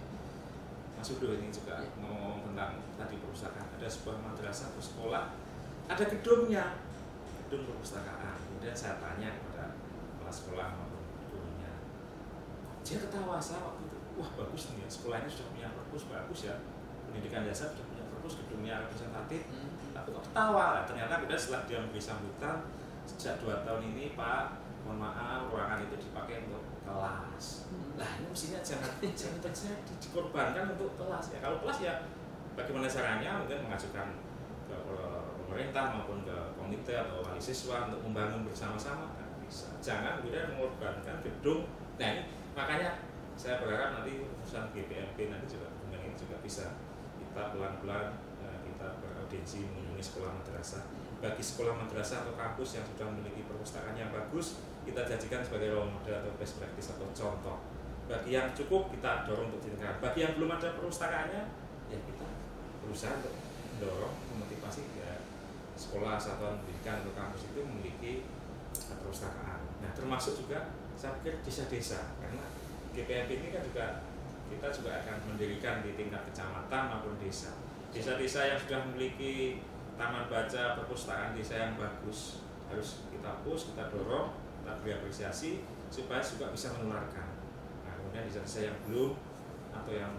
Mas Udo ini juga ngomong tentang tadi perpustakaan. Ada sebuah madrasah atau sekolah, ada gedungnya, gedung perpustakaan. Kemudian saya tanya kepada kepala sekolah maupun gurunya, dia ketawa saya waktu itu, wah bagus nih ya, sekolah ini sudah punya perpus, bagus ya, pendidikan dasar sudah punya perpus, gedungnya representatif. Tapi kok ketawa? Ternyata kemudian setelah dia memberi sambutan, sejak 2 tahun ini Pak, mohon maaf, ruangan itu dipakai untuk kelas. Lah ini mestinya jangan terjadi, dikorbankan untuk kelas ya. Kalau kelas ya bagaimana caranya, mungkin mengajukan ke pemerintah maupun ke komite atau wali siswa untuk membangun bersama-sama, kan bisa. Jangan kemudian mengorbankan gedung. Nah ini makanya saya berharap nanti urusan GPMP nanti juga ini juga bisa kita pelan-pelan kita beraudiensi mengunjungi sekolah madrasah. Bagi sekolah madrasah atau kampus yang sudah memiliki perpustakaan yang bagus, kita jadikan sebagai role model atau best practice atau contoh. Bagi yang cukup kita dorong untuk ditingkatkan. Bagi yang belum ada perpustakaannya, ya kita berusaha untuk mendorong, memotivasi ya, sekolah satuan pendidikan atau kampus itu memiliki perpustakaan. Nah termasuk juga saya pikir desa-desa, karena GPMP ini kan juga kita juga akan mendirikan di tingkat kecamatan maupun desa. Desa-desa yang sudah memiliki taman baca, perpustakaan desa yang bagus harus kita push, kita dorong, kita beri apresiasi supaya juga bisa menularkan. Nah kemudian desa-desa yang belum atau yang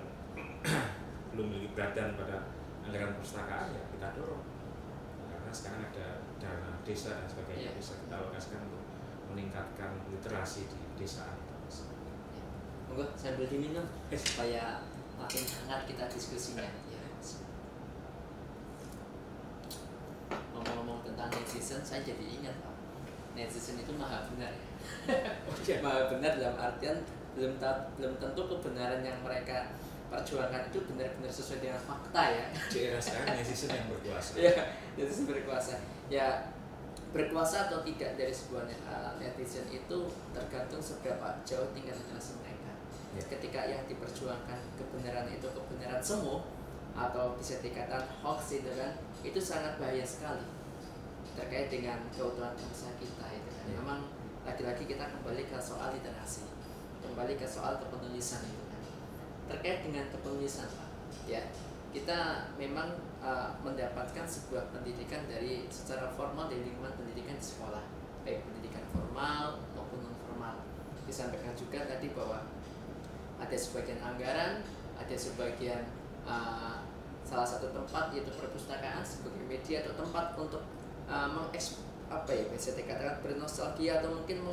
belum memiliki perhatian pada anggaran perpustakaan ya kita dorong. Karena sekarang ada dana desa dan sebagainya, bisa kita alokasikan untuk meningkatkan literasi di desa. Monggo sambil diminum supaya makin hangat kita diskusinya. Ya. Ngomong-ngomong tentang netizen, saya jadi ingat Pak, netizen itu maha benar ya. Maha benar dalam artian belum tentu kebenaran yang mereka perjuangkan itu benar-benar sesuai dengan fakta ya. Di era sekarang netizen yang berkuasa. Ya, netizen berkuasa. Ya, berkuasa atau tidak dari sebuah netizen itu tergantung seberapa jauh tingkat literasi mereka. Ya. Ketika yang diperjuangkan kebenaran itu kebenaran semu atau bisa dikatakan hoax itu kan, itu sangat bahaya sekali terkait dengan keutuhan bangsa kita itu kan. Ya. Memang lagi-lagi kita kembali ke soal literasi, kembali ke soal kepenulisan itu kan. Terkait dengan kepenulisan Pak, ya kita memang mendapatkan sebuah pendidikan dari secara formal dari lingkungan pendidikan di sekolah, baik pendidikan formal maupun non formal. Disampaikan juga tadi bahwa ada sebagian anggaran, ada sebagian salah satu tempat yaitu perpustakaan sebagai media atau tempat untuk bisa dikatakan bernostalgia atau mungkin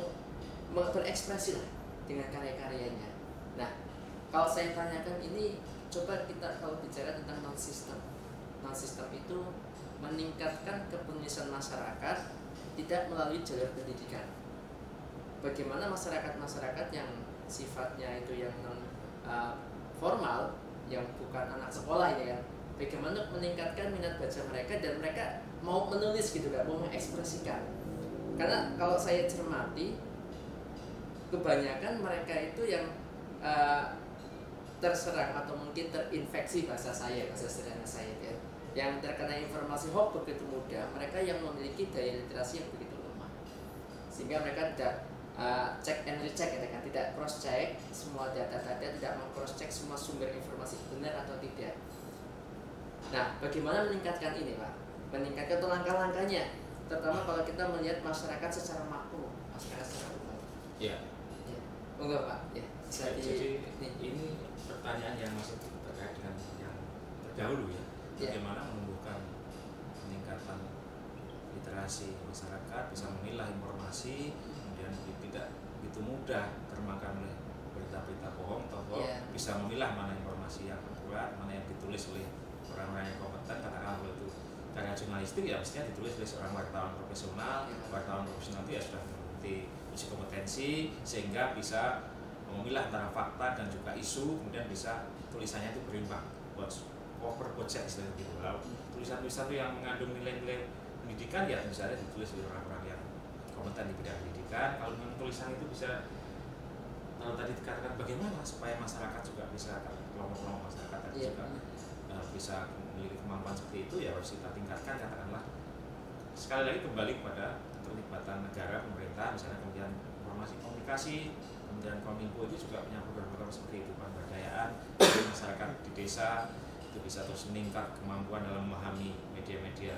berekspresi lah dengan karya-karyanya. Nah, kalau saya tanyakan ini, coba kita kalau bicara tentang non-sistem itu meningkatkan kepenulisan masyarakat tidak melalui jalur pendidikan. Bagaimana masyarakat yang sifatnya itu yang non formal, yang bukan anak sekolah ya kan, bagaimana meningkatkan minat baca mereka dan mereka mau menulis gitu kan, mau mengekspresikan. Karena kalau saya cermati, kebanyakan mereka itu yang terserang atau mungkin terinfeksi bahasa sederhana saya ya, yang terkena informasi hoax begitu mudah, mereka yang memiliki daya literasi yang begitu lemah, sehingga mereka tidak check and recheck ya kan, tidak cross check semua data-data, tidak meng-cross check semua sumber informasi benar atau tidak. Nah, bagaimana meningkatkan ini Pak? Meningkatkan itu langkah-langkahnya, terutama kalau kita melihat masyarakat secara makro, masyarakat secara umum. Ya. Enggak Pak? Ya. Jadi ini pertanyaan yang masih terkait dengan yang terdahulu ya. Bagaimana menumbuhkan peningkatan literasi masyarakat, bisa memilah informasi, kemudian tidak begitu mudah termakan oleh berita-berita bohong atau bisa memilah mana informasi yang akurat, mana yang ditulis oleh orang-orang yang kompeten. Katakanlah kalau itu karya jurnalistik ya mestinya ditulis oleh seorang wartawan profesional. Wartawan profesional itu ya sudah mengerti uji kompetensi sehingga bisa memilah antara fakta dan juga isu, kemudian bisa tulisannya itu berimbang, buat cover project istilahnya gitu. Lalu tulisan-tulisan yang mengandung nilai-nilai pendidikan ya tentu saja ditulis oleh orang-orang yang kompeten di bidang pendidikan. Kalau memang tulisan itu bisa, kalau tadi dikatakan bagaimana supaya masyarakat juga bisa, kelompok-kelompok masyarakat tadi juga bisa memiliki kemampuan seperti itu, ya harus kita tingkatkan. Katakanlah sekali lagi kembali kepada keterlibatan negara, pemerintah, misalnya Kementerian Informasi Komunikasi, Kementerian Kominfo itu juga punya program-program seperti itu, pemberdayaan masyarakat di desa itu bisa terus meningkat kemampuan dalam memahami media-media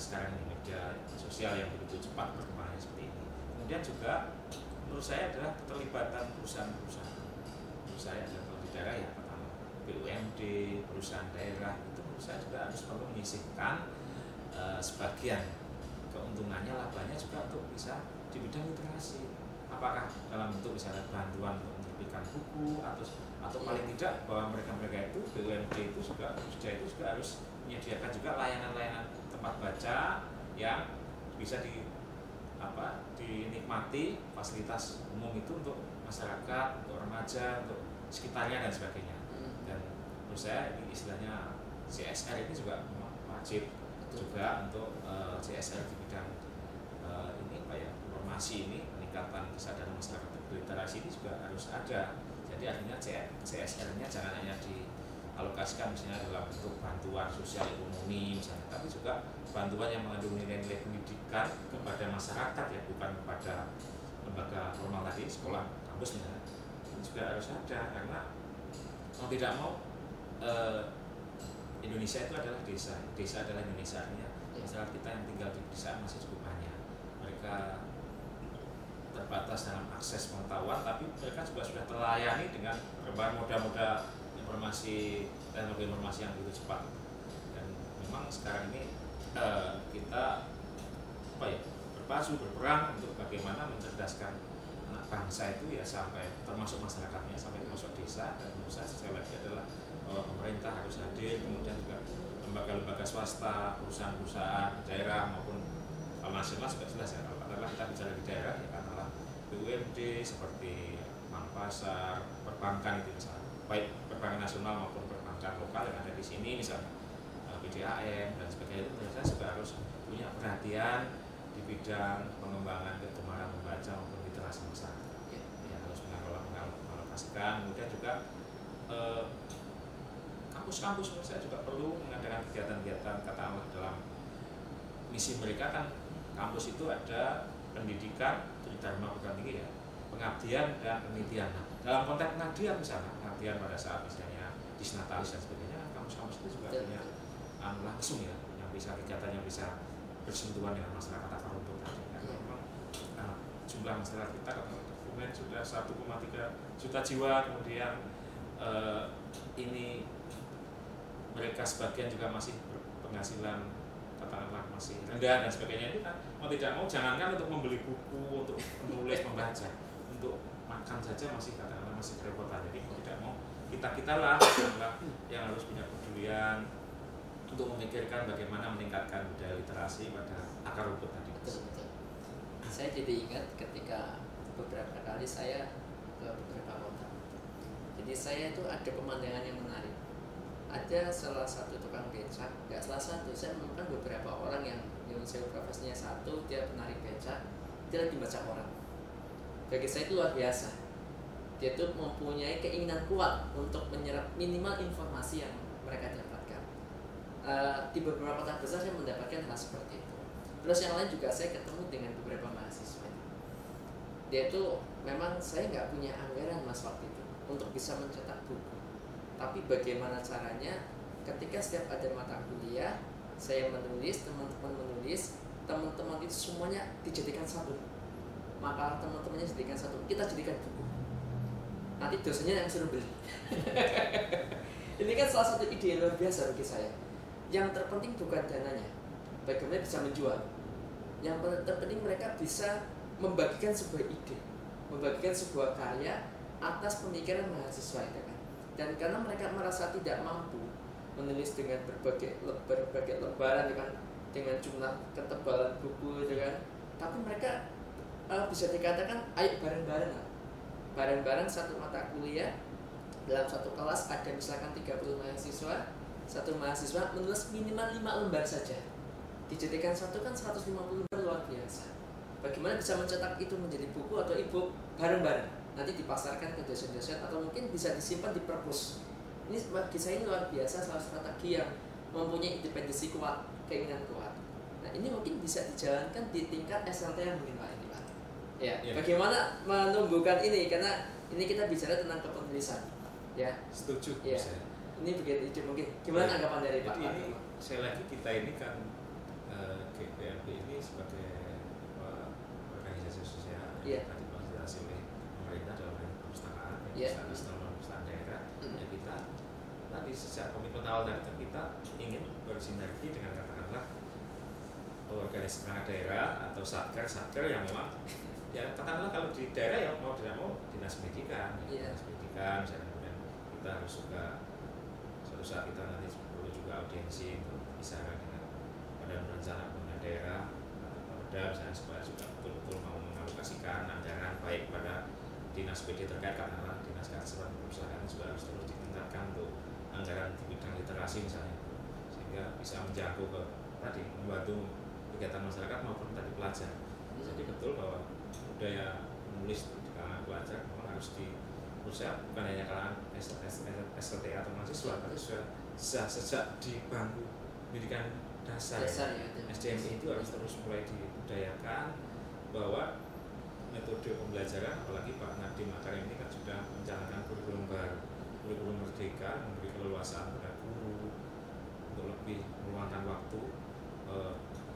sekarang ini, media sosial yang begitu cepat perkembangannya seperti ini. Kemudian juga menurut saya adalah keterlibatan perusahaan-perusahaan. Menurut saya adalah kalau di daerah ya pertama BUMD, perusahaan daerah itu menurut saya juga harus perlu menyisihkan sebagian keuntungannya, labanya juga untuk bisa di bidang literasi. Apakah dalam bentuk misalnya bantuan untuk menerbitkan buku atau paling tidak bahwa mereka itu BUMD itu juga harus menyediakan juga layanan-layanan tempat baca yang bisa dinikmati fasilitas umum itu untuk masyarakat, untuk remaja, untuk sekitarnya dan sebagainya. Dan menurut saya ini istilahnya CSR ini juga wajib juga untuk CSR di bidang informasi ini, peningkatan kesadaran masyarakat literasi ini juga harus ada. Jadi artinya CSR-nya jangan hanya dialokasikan misalnya dalam bentuk bantuan sosial ekonomi misalnya, tapi juga bantuan yang mengandung nilai-nilai pendidikan kepada masyarakat ya, bukan kepada lembaga formal tadi, sekolah, kampus misalnya. Ini juga harus ada, karena mau tidak mau Indonesia itu adalah desa adalah Indonesia. Artinya masyarakat kita yang tinggal di desa masih cukup banyak. Mereka terbatas dalam akses pengetahuan, tapi mereka juga sudah terlayani dengan perkembangan moda-moda informasi, teknologi informasi yang begitu cepat. Dan memang sekarang ini kita berperang untuk bagaimana mencerdaskan anak bangsa itu ya, sampai termasuk masyarakatnya, sampai termasuk desa. Dan menurut saya sekali lagi adalah pemerintah harus hadir, kemudian juga lembaga-lembaga swasta, perusahaan-perusahaan daerah maupun nasional juga jelas ya. Katakanlah kita bicara di daerah ya, katakanlah BUMD seperti Bank Pasar, perbankan itu misalnya, baik perbankan nasional maupun perbankan lokal yang ada di sini misalnya, BDAM dan sebagainya, itu menurut saya juga harus punya perhatian di bidang pengembangan kegemaran membaca maupun literasi masyarakat. Ya, harus mengalokasikan. Kemudian juga kampus-kampus menurut saya juga perlu mengadakan kegiatan-kegiatan, katakanlah dalam misi mereka kan kampus itu ada pendidikan, dharma perguruan tinggi ya, pengabdian dan penelitian. Nah, dalam konteks pengabdian misalnya, pengabdian pada saat misalnya disnatalis dan sebagainya, kampus-kampus itu juga punya langsung ya, yang bisa kegiatan yang bisa bersentuhan dengan masyarakat akar rumput tadi. Karena memang jumlah masyarakat kita dokumen sudah 1,3 juta jiwa, kemudian ini mereka sebagian juga masih berpenghasilan katakanlah masih rendah dan sebagainya. Itu kan mau tidak mau, jangankan untuk membeli buku, untuk menulis, membaca, untuk makan saja masih katakanlah masih kerepotan. Jadi mau tidak mau kita lah yang harus punya kepedulian untuk memikirkan bagaimana meningkatkan budaya literasi pada akar rumput tadi. Betul. Saya jadi ingat ketika beberapa kali saya ke beberapa kota. Jadi saya itu ada pemandangan yang menarik. Ada salah satu tukang becak, nggak salah satu, saya menemukan beberapa orang yang saya profesinya satu, dia penarik becak, dia lagi baca koran. Bagi saya itu luar biasa. Dia itu mempunyai keinginan kuat untuk menyerap minimal informasi yang mereka dapatkan. Di beberapa kota besar saya mendapatkan hal seperti itu. Terus yang lain juga saya ketemu dengan beberapa mahasiswa. Dia itu memang saya nggak punya anggaran mas waktu itu untuk bisa mencetak buku. Tapi bagaimana caranya ketika setiap ada mata kuliah saya menulis, teman-teman menulis, teman-teman itu semuanya dijadikan satu, maka teman-temannya dijadikan satu, kita jadikan buku, nanti dosennya yang suruh beli. Ini kan salah satu ide yang luar biasa bagi saya. Yang terpenting bukan dananya, bagaimana bisa menjual. Yang terpenting mereka bisa membagikan sebuah ide, membagikan sebuah karya atas pemikiran mahasiswa itu kan. Dan karena mereka merasa tidak mampu menulis dengan berbagai lembaran dengan jumlah ketebalan buku kan, tapi mereka bisa dikatakan ayo bareng-bareng lah. Bareng-bareng satu mata kuliah, dalam satu kelas ada misalkan 30 mahasiswa, satu mahasiswa menulis minimal 5 lembar saja. Dijadikan satu kan 150 lembar, luar biasa. Bagaimana bisa mencetak itu menjadi buku atau e-book bareng-bareng, nanti dipasarkan ke dosen-dosen atau mungkin bisa disimpan di perpus. Ini bagi saya ini luar biasa, salah strategi yang mempunyai independensi kuat, keinginan kuat. Nah ini mungkin bisa dijalankan di tingkat SLT mungkin Pak ini Pak. Ya, bagaimana menumbuhkan ini, karena ini kita bicara tentang kepenulisan. Ya. Setuju. Ya. Ini begitu ide mungkin. Gimana tanggapan dari Pak? Jadi ini sekali lagi kita ini kan GPLB ini sebagai organisasi sosial yang tadi fasilitasi oleh pemerintah dalam perpustakaan, perpustakaan daerah. Ya kita tadi sejak komitmen awal dari kita ingin bersinergi dengan katakanlah organisasi daerah atau satker yang memang ya katakanlah kalau di daerah ya mau tidak mau dinas pendidikan, dinas pendidikan misalnya, kemudian kita harus juga suatu saat kita nanti perlu juga audiensi untuk bicara dengan badan rencana pembangunan daerah atau misalnya supaya juga betul-betul mau mengalokasikan anggaran baik pada dinas PD terkait katakanlah dinas kearsipan perpustakaan juga harus terus ditingkatkan untuk anggaran di bidang literasi misalnya, sehingga bisa menjangkau ke tadi membantu kegiatan masyarakat maupun tadi pelajar. Jadi betul bahwa budaya menulis di kalangan pelajar memang harus bukan hanya kalangan SLT atau mahasiswa, tapi sudah sejak di bangku pendidikan dasar ya, SDM itu harus terus mulai dibudayakan bahwa metode pembelajaran, apalagi Pak Nadiem Makarim ini kan sudah menjalankan kurikulum baru, kurikulum merdeka, memberi keleluasaan pada guru untuk lebih meluangkan waktu,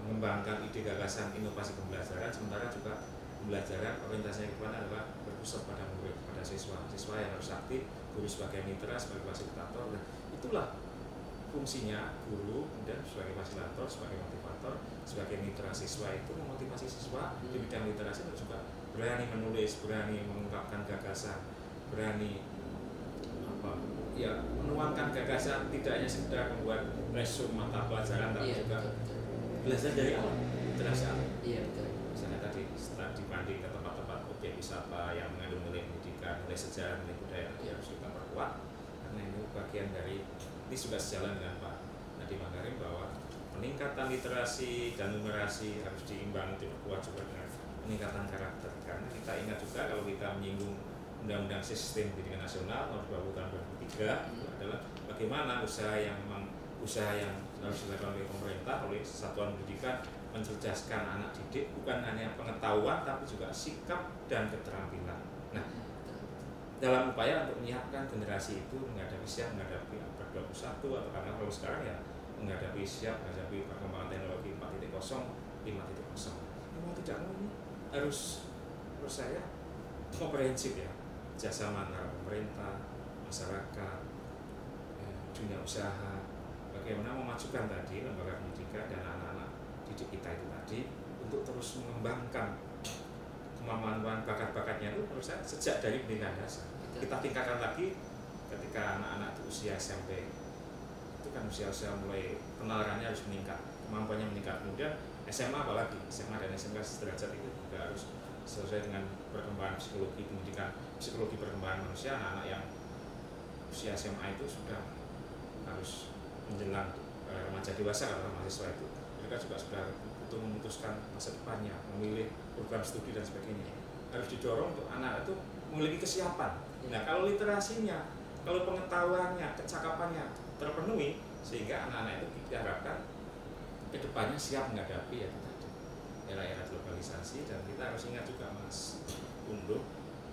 mengembangkan ide gagasan inovasi pembelajaran, sementara juga pembelajaran orientasinya kepada adalah berpusat pada murid, pada siswa yang harus aktif, guru sebagai mitra, sebagai fasilitator. Nah, itulah fungsinya guru, kemudian sebagai fasilitator, sebagai motivator, sebagai mitra siswa itu memotivasi siswa di bidang literasi untuk juga berani menulis, berani mengungkapkan gagasan, berani menuangkan gagasan, tidak hanya sekedar membuat resume mata pelajaran, tapi juga belajar dari awal, literasi awal. Iya betul. Misalnya tadi setelah dibanding ke tempat-tempat objek wisata yang mengandung nilai pendidikan, nilai sejarah, nilai budaya, harus kita perkuat karena ini bagian dari, ini juga sejalan dengan Pak Nadiem Makarim bahwa peningkatan literasi dan numerasi harus diimbangi, diperkuat juga dengan peningkatan karakter. Karena kita ingat juga kalau kita menyinggung Undang-Undang Sistem Pendidikan Nasional nomor 20 tahun 2003 itu adalah bagaimana usaha yang harus dilakukan oleh pemerintah, oleh satuan pendidikan mencerdaskan anak didik bukan hanya pengetahuan tapi juga sikap dan keterampilan. Nah, dalam upaya untuk menyiapkan generasi itu menghadapi abad 21 atau karena kalau sekarang ya menghadapi perkembangan teknologi 4.0, 5.0. Mau tidak mau ini harus menurut saya komprehensif ya, kerjasama antara pemerintah, masyarakat, dunia usaha, bagaimana memajukan tadi lembaga pendidikan dan anak-anak didik kita itu tadi untuk terus mengembangkan kemampuan bakat-bakatnya itu menurut saya sejak dari pendidikan dasar. Kita tingkatkan lagi ketika anak-anak itu usia SMP, itu kan usia mulai penalarannya harus meningkat, kemampuannya meningkat. Kemudian SMA apalagi, SMA dan SMK sederajat itu juga harus sesuai dengan perkembangan psikologi pendidikan, psikologi perkembangan manusia. Anak-anak yang usia SMA itu sudah harus menjelang remaja dewasa atau mahasiswa itu, mereka juga sudah untuk memutuskan masa depannya, memilih program studi dan sebagainya. Harus didorong untuk anak itu memiliki kesiapan. Nah, kalau literasinya, kalau pengetahuannya, kecakapannya terpenuhi, sehingga anak-anak itu diharapkan ke depannya siap menghadapi ya tadi era-era globalisasi. Dan kita harus ingat juga Mas Undo,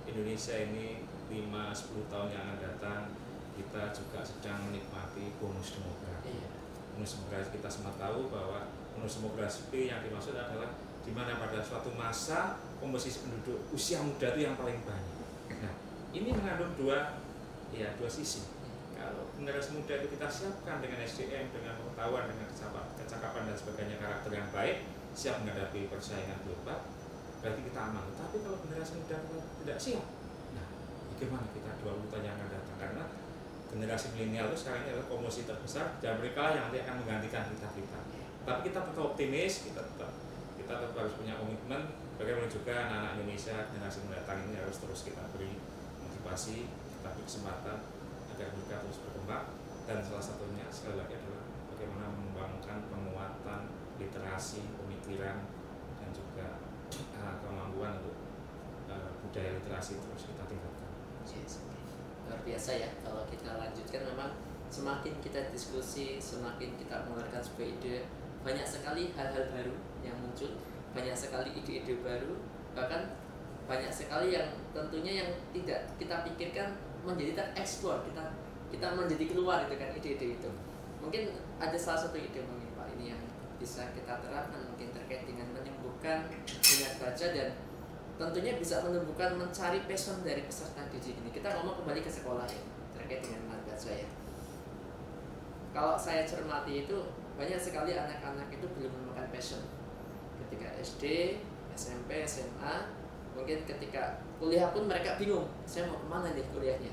Indonesia ini 5-10 tahun yang akan datang kita juga sedang menikmati bonus demografi. Bonus demografi kita semua tahu bahwa bonus demografi yang dimaksud adalah di mana pada suatu masa komposisi penduduk usia muda itu yang paling banyak. Nah, ini mengandung dua sisi. Kalau generasi muda itu kita siapkan dengan SDM, dengan pengetahuan, dengan kecakapan dan sebagainya, karakter yang baik, siap menghadapi persaingan global, berarti kita aman. Tapi kalau generasi muda kita tidak siap, nah bagaimana kita 20 tahun yang akan datang? Karena generasi milenial itu sekarang ini adalah komposisi terbesar dan mereka yang nanti akan menggantikan kita. Tapi kita tetap optimis, kita kita tetap harus punya komitmen bagaimana juga anak-anak Indonesia generasi mendatang ini harus terus kita beri motivasi, kita beri kesempatan agar mereka terus berkembang. Dan salah satunya sekali lagi adalah bagaimana mengembangkan penguatan literasi, pemikiran, dan juga kemampuan untuk budaya literasi terus kita tingkatkan. Yes, okay. Luar biasa ya, kalau kita lanjutkan memang semakin kita diskusi, semakin kita mengeluarkan sebuah ide, banyak sekali hal-hal baru yang muncul, banyak sekali ide-ide baru, bahkan banyak sekali yang tentunya yang tidak kita pikirkan menjadi tereksplor, kita menjadi keluar itu kan ide-ide itu. Mungkin ada salah satu ide mungkin Pak ini yang bisa kita terapkan mungkin terkait dengan menyembuhkan minat baca dan tentunya bisa menumbuhkan mencari passion dari peserta didik ini. Kita ngomong kembali ke sekolah ya terkait dengan minat baca ya. Kalau saya cermati itu banyak sekali anak-anak itu belum menemukan passion ketika SD, SMP, SMA, mungkin ketika kuliah pun mereka bingung, saya mau kemana nih kuliahnya,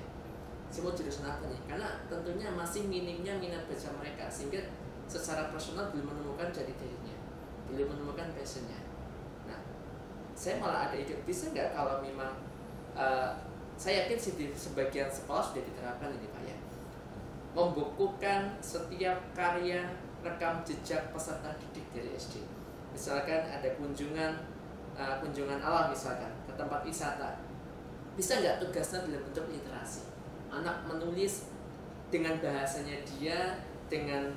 saya mau jurusan apa nih, karena tentunya masih minimnya minat baca mereka sehingga secara personal belum menemukan jati dirinya, belum menemukan passionnya. Nah, saya malah ada ide, bisa nggak kalau memang saya yakin sih di sebagian sekolah sudah diterapkan ini Pak ya, membukukan setiap karya rekam jejak peserta didik dari SD. Misalkan ada kunjungan alam misalkan ke tempat wisata, bisa nggak tugasnya dalam bentuk literasi, anak menulis dengan bahasanya dia, dengan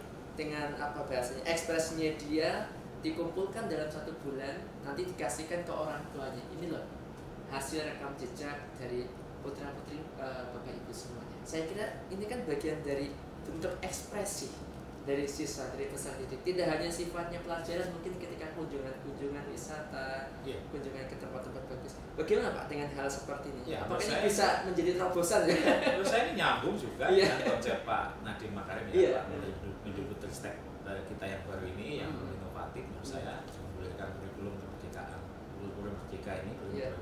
apa bahasanya, ekspresinya dia, dikumpulkan dalam 1 bulan, nanti dikasihkan ke orang tuanya. Ini loh hasil rekam jejak dari putra putri bapak ibu semuanya. Saya kira ini kan bagian dari bentuk ekspresi dari siswa, dari peserta didik. Tidak hanya sifatnya pelajaran, mungkin ketika kunjungan wisata, kunjungan ke tempat-tempat bagus. Bagaimana Pak dengan hal seperti ini? Ya, apakah ini bisa menjadi terobosan ya? Menurut saya ini nyambung juga dengan konsep Pak Nadiem Makarim ya, Pak Mendikbudristek kita yang baru ini yang inovatif menurut saya, membolehkan kurikulum kemerdekaan, kurikulum merdeka ini kurikulum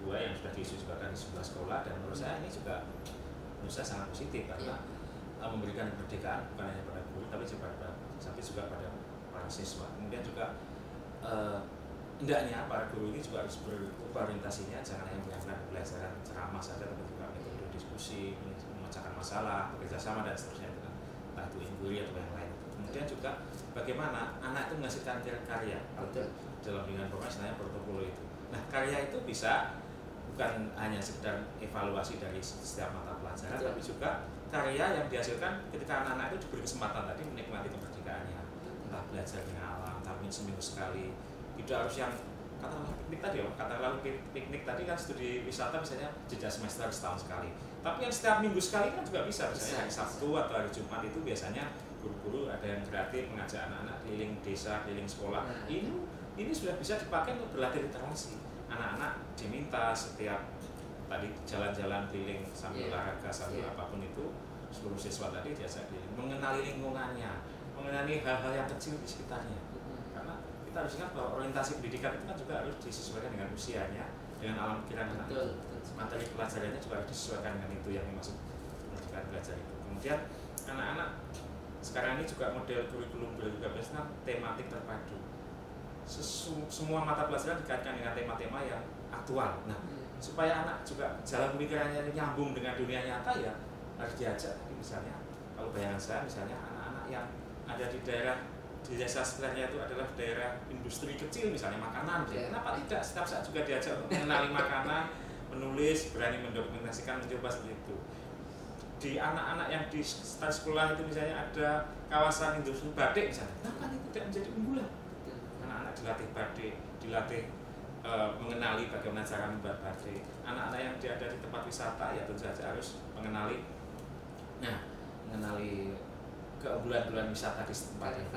2022 yang sudah diisukan di sebuah sekolah, dan menurut saya ini juga menurut saya sangat positif karena memberikan kemerdekaan bukan hanya pada guru tapi juga pada para siswa. Kemudian juga hendaknya para guru ini juga harus berubah orientasinya, jangan hanya menyiapkan pelajaran ceramah saja, tapi juga metode diskusi, memecahkan masalah, bekerja sama dan seterusnya, entah itu inquiry atau yang lain. Kemudian juga bagaimana anak itu menghasilkan karya atau dalam lingkungan formal istilahnya portofolio itu. Nah, karya itu bisa bukan hanya sekedar evaluasi dari setiap mata pelajaran, tapi juga karya yang dihasilkan ketika anak-anak itu diberi kesempatan tadi menikmati kemerdekaannya, entah belajar dengan alam, tapi seminggu sekali, tidak harus yang katakanlah piknik tadi ya, katakanlah piknik tadi kan studi wisata misalnya jeda semester setahun sekali, tapi yang setiap minggu sekali kan juga bisa, misalnya hari Sabtu atau hari Jumat itu biasanya guru-guru ada yang kreatif mengajak anak-anak keliling desa, keliling sekolah. Ini sudah bisa dipakai untuk berlatih literasi. Anak-anak diminta setiap tadi jalan-jalan keliling sambil olahraga sambil apapun itu, seluruh siswa tadi diajak keliling, mengenali lingkungannya, mengenali hal-hal yang kecil di sekitarnya. Karena kita harus ingat bahwa orientasi pendidikan itu kan juga harus disesuaikan dengan usianya, dengan alam pikiran anak itu. Materi pelajarannya juga harus disesuaikan dengan itu yang dimaksud pendidikan belajar itu. Kemudian anak-anak sekarang ini juga model kurikulum 2013 kan tematik terpadu. Semua mata pelajaran dikaitkan dengan tema-tema yang aktual. Nah, supaya anak juga jalan pemikirannya nyambung dengan dunia nyata ya harus diajak. Misalnya kalau bayangan saya misalnya anak-anak yang ada di desa sekitarnya itu adalah daerah industri kecil misalnya makanan, kenapa tidak setiap saat juga diajak untuk mengenali makanan, menulis, berani mendokumentasikan, mencoba seperti itu. Di anak-anak yang di sekitar sekolah itu misalnya ada kawasan industri batik misalnya, kenapa ini tidak menjadi unggulan? Anak-anak dilatih batik, dilatih mengenali bagaimana cara membuat batik. Anak-anak yang ada di tempat wisata ya tentu saja harus mengenali keunggulan-unggulan wisata di tempat itu.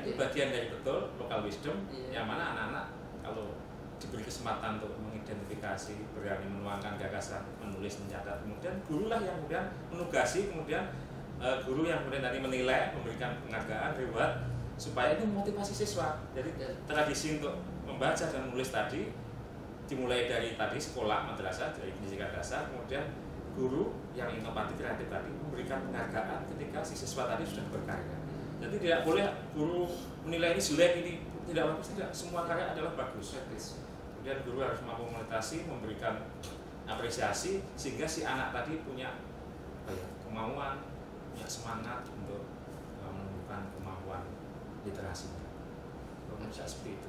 Itu bagian dari betul local wisdom, yang mana anak-anak kalau diberi kesempatan untuk mengidentifikasi, berani menuangkan gagasan, menulis, mencatat, kemudian gurulah yang kemudian menugasi, kemudian guru yang kemudian nanti menilai, memberikan penghargaan, reward, supaya itu memotivasi siswa. Jadi tradisi untuk membaca dan menulis tadi dimulai dari tadi sekolah madrasah, dari pendidikan dasar, kemudian guru yang inovatif kreatif tadi memberikan penghargaan ketika si siswa tadi sudah berkarya. Jadi tidak boleh guru nilai ini jelek, ini tidak bagus, tidak, semua karya adalah bagus. Bagus. Kemudian guru harus mampu melintasi, memberikan apresiasi sehingga si anak tadi punya kemauan, punya semangat untuk menemukan kemampuan literasinya. Bisa seperti itu.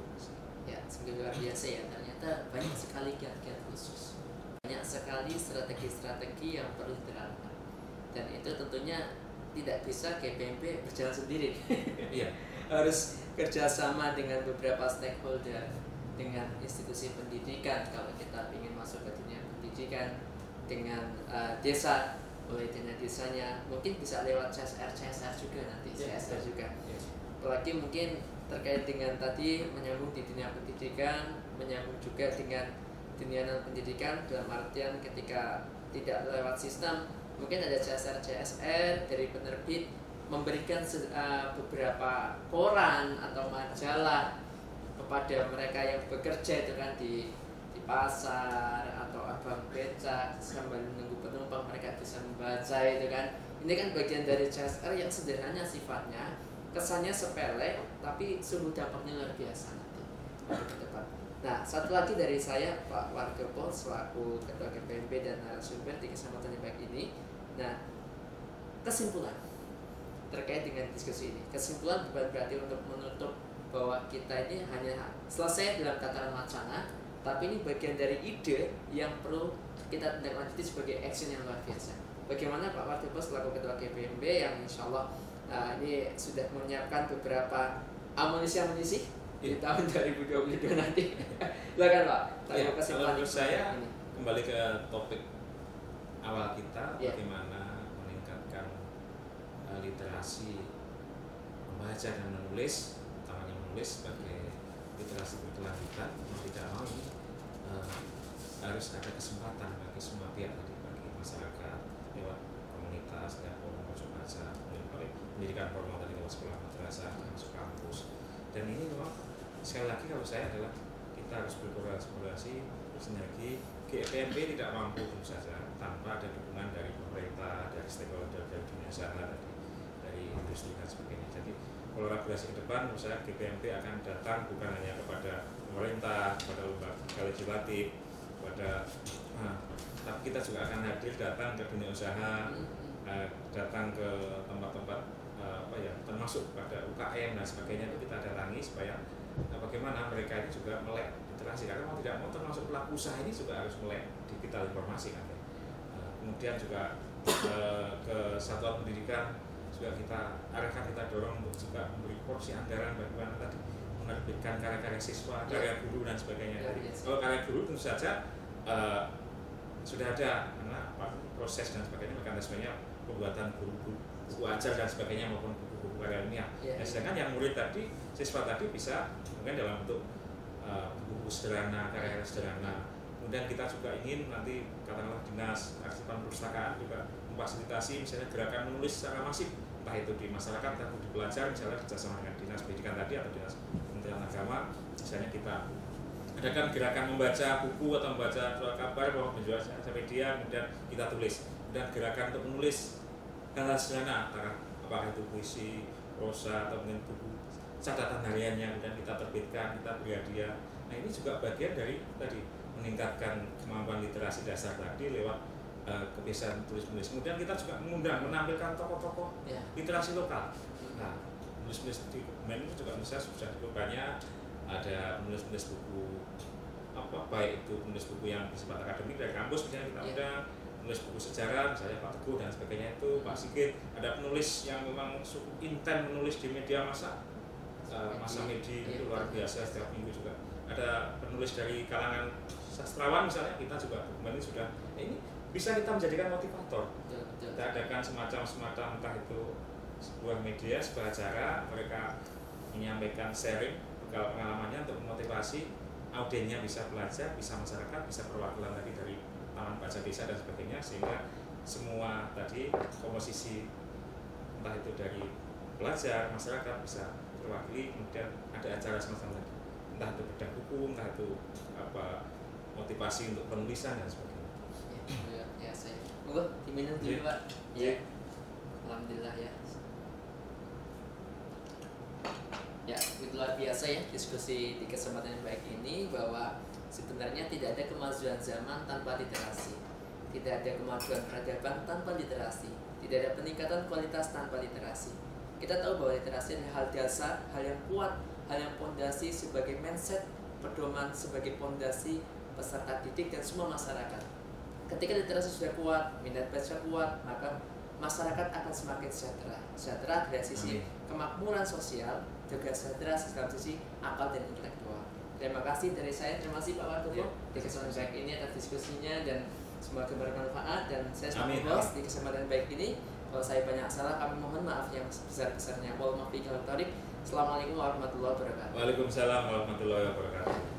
Ya, sungguh luar biasa ya. Ternyata banyak sekali kiat-kiat khusus, banyak sekali strategi-strategi yang perlu diterapkan. Dan itu tentunya tidak bisa KPMP berjalan sendiri. Iya. Harus kerjasama dengan beberapa stakeholder, dengan institusi pendidikan kalau kita ingin masuk ke dunia pendidikan, dengan desa, oleh dengan desanya, mungkin bisa lewat CSR juga nanti, CSR juga. Apalagi mungkin terkait dengan tadi menyambung di dunia pendidikan, menyambung juga dengan dunia non pendidikan dalam artian ketika tidak lewat sistem, mungkin ada CSR dari penerbit memberikan beberapa koran atau majalah kepada mereka yang bekerja itu kan di pasar atau abang becak sambil menunggu penumpang, mereka bisa membaca itu kan. Ini kan bagian dari CSR yang sederhana sifatnya, kesannya sepele tapi sungguh dampaknya luar biasa nanti ke depan. Nah, satu lagi dari saya Pak Wargopo selaku Ketua KPMP dan narasumber di kesempatan yang baik ini. Nah, kesimpulan terkait dengan diskusi ini. Kesimpulan bukan berarti untuk menutup bahwa kita ini hanya selesai dalam tataran wacana, tapi ini bagian dari ide yang perlu kita tindak lanjuti sebagai action yang luar biasa. Bagaimana Pak Wargopo selaku Ketua KPMP yang insya Allah ini sudah menyiapkan beberapa amunisi di tahun 2022 nanti. Silakan Pak. Ya, kalau menurut saya ini kembali ke topik awal kita, bagaimana meningkatkan literasi membaca dan menulis, utamanya menulis sebagai literasi berkelanjutan. Mau tidak mau harus ada kesempatan bagi semua pihak, bagi masyarakat lewat komunitas, lewat forum pojok baca, pendidikan formal tadi lewat sekolah madrasah, masuk kampus. Dan ini memang sekali lagi kalau saya adalah kita harus berkolaborasi, bersinergi. KPMP tidak mampu tentu saja tanpa ada dukungan dari pemerintah, dari stakeholder, dari dunia usaha, dari industri dan sebagainya. Jadi kolaborasi ke depan, menurut saya KPMP akan datang bukan hanya kepada pemerintah, kepada lembaga legislatif, tapi kita juga akan hadir datang ke dunia usaha, datang ke tempat-tempat termasuk pada UKM dan sebagainya, itu kita datangi supaya bagaimana mereka ini juga melek literasi, karena mau tidak mau termasuk pelaku usaha ini juga harus melek digital informasi kan. Kemudian juga ke satuan pendidikan juga kita arahkan, kita dorong untuk juga memberi porsi anggaran bagaimana tadi menerbitkan karya-karya siswa, karya guru dan sebagainya. Jadi kalau karya guru tentu saja sudah ada karena proses dan sebagainya, mekanisme sebagainya, pembuatan buku ajar dan sebagainya maupun buku-buku karya ilmiah. Sedangkan yang murid tadi, siswa tadi bisa mungkin dalam bentuk buku sederhana, karya sederhana. Kemudian kita juga ingin nanti katakanlah dinas arsipan perpustakaan juga memfasilitasi misalnya gerakan menulis secara masif, entah itu di masyarakat atau di pelajar, misalnya kerjasama dengan dinas pendidikan tadi atau dinas Kementerian Agama, misalnya kita adakan gerakan membaca buku atau membaca surat kabar bahwa menjual secara media, kemudian kita tulis. Dan gerakan untuk menulis hal-hal sederhana, apakah itu puisi, prosa atau mungkin buku catatan hariannya, kemudian kita terbitkan, kita beri hadiah. Nah ini juga bagian dari tadi meningkatkan kemampuan literasi dasar tadi lewat kebiasaan tulis-menulis. Kemudian kita juga mengundang, menampilkan tokoh-tokoh literasi lokal. Nah, menulis-menulis di dokumen itu juga bisa sudah banyak, ada menulis-menulis buku baik itu menulis buku yang bersifat akademik dari kampus, misalnya kita undang, menulis buku sejarah, misalnya Pak Teguh dan sebagainya itu, Pak Sigit. Ada penulis yang memang cukup intens menulis di media massa media itu luar biasa, setiap minggu juga. Ada penulis dari kalangan sastrawan misalnya, kita juga kemarin sudah ini bisa kita menjadikan motivator. Kita adakan semacam entah itu sebuah media, sebuah acara, mereka menyampaikan sharing bekal pengalamannya untuk memotivasi audiennya, bisa belajar, bisa masyarakat, bisa perwakilan tadi dari taman baca desa dan sebagainya, sehingga semua tadi komposisi entah itu dari pelajar, masyarakat bisa terwakili. Kemudian ada acara semacam tadi, entah itu bedah buku, entah itu motivasi untuk penulisan dan sebagainya. Ya saya diminum dulu Pak. Ya. Alhamdulillah ya. Ya, luar biasa ya diskusi di kesempatan yang baik ini, bahwa sebenarnya tidak ada kemajuan zaman tanpa literasi, tidak ada kemajuan peradaban tanpa literasi, tidak ada peningkatan kualitas tanpa literasi. Kita tahu bahwa literasi adalah hal dasar, hal yang kuat, hal yang pondasi sebagai mindset, pedoman sebagai pondasi peserta didik dan semua masyarakat. Ketika literasi sudah kuat, minat baca kuat, maka masyarakat akan semakin sejahtera. Sejahtera dari sisi kemakmuran sosial, juga sejahtera dalam sisi akal dan intelektual. Terima kasih dari saya, terima kasih Pak Wardoyo di kesempatan baik ini atas diskusinya, dan semoga bermanfaat. Dan saya selaku host di kesempatan baik ini, kalau saya banyak salah kami mohon maaf yang sebesar-besarnya. Assalamualaikum warahmatullahi wabarakatuh. Waalaikumsalam warahmatullahi wabarakatuh.